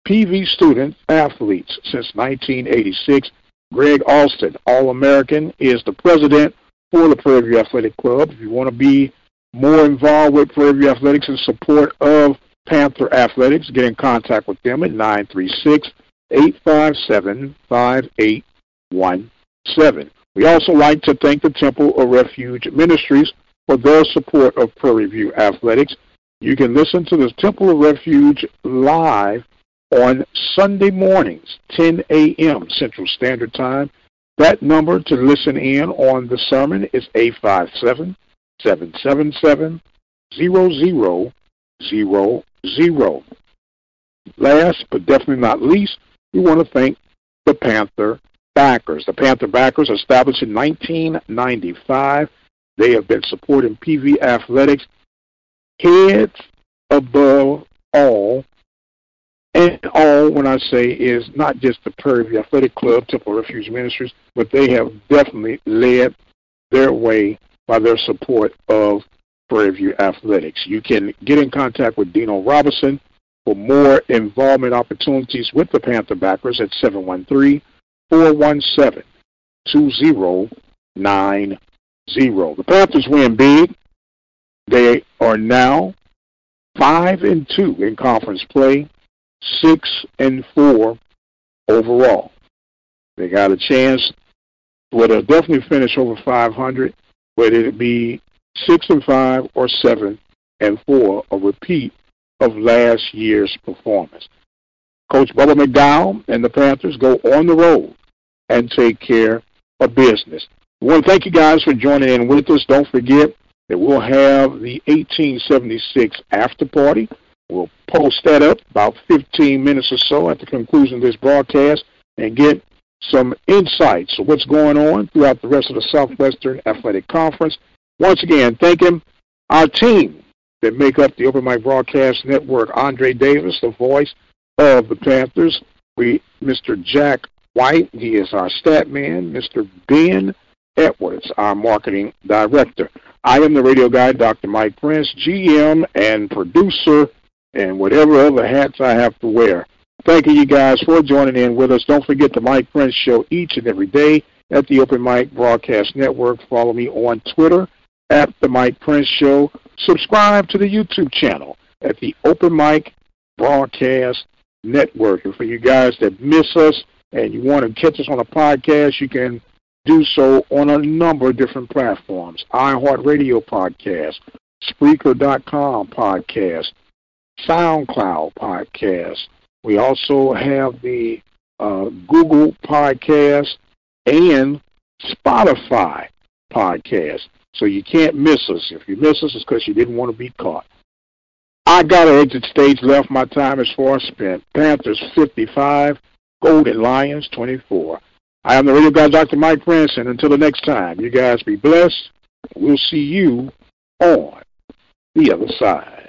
D: PV student athletes since 1986. Greg Alston, All-American, is the president for the Prairie View Athletic Club. If you want to be more involved with Prairie View Athletics in support of Panther Athletics, get in contact with them at 936-857-5817. We also like to thank the Temple of Refuge Ministries for their support of Prairie View Athletics. You can listen to the Temple of Refuge live on Sunday mornings, 10 a.m. Central Standard Time. That number to listen in on the sermon is 857-777-0000. Last but definitely not least, we want to thank the Panther Backers. The Panther Backers, established in 1995, they have been supporting PV Athletics heads above all. And all, when I say, is not just the Prairie View Athletic Club, Temple Refuge Ministries, but they have definitely led their way by their support of Prairie View Athletics. You can get in contact with Dino Robinson for more involvement opportunities with the Panther Backers at 713-417-2090. The Panthers win big. They are now 5-2 in conference play, 6-4 overall. They got a chance. Well, they'll definitely finish over 500, but it'll be 6-5 or 7-4, a repeat of last year's performance. Coach Bubba McDowell and the Panthers go on the road and take care of business. We want to thank you guys for joining in with us. Don't forget that we'll have the 1876 after party. We'll post that up about 15 minutes or so at the conclusion of this broadcast and get some insights of what's going on throughout the rest of the Southwestern Athletic Conference. Once again, thanking our team that make up the Open Mic Broadcast Network. Andre Davis, the voice of the Panthers. Mr. Jack White, he is our stat man. Mr. Ben Edwards, our marketing director. I am the radio guy, Dr. Mike Prince, GM and producer, and whatever other hats I have to wear. Thank you guys for joining in with us. Don't forget the Mike Prince Show each and every day at the Open Mic Broadcast Network. Follow me on Twitter at the Mike Prince Show. Subscribe to the YouTube channel at the Open Mic Broadcast Network. And for you guys that miss us and you want to catch us on a podcast, you can do so on a number of different platforms. iHeartRadio podcast, Spreaker.com podcast, SoundCloud podcast. We also have the Google podcast and Spotify podcast. So you can't miss us. If you miss us, it's because you didn't want to be caught. I got to exit stage left. My time is far spent. Panthers 55, Golden Lions 24. I am the radio guy, Dr. Mike Branson. Until the next time, you guys be blessed. We'll see you on the other side.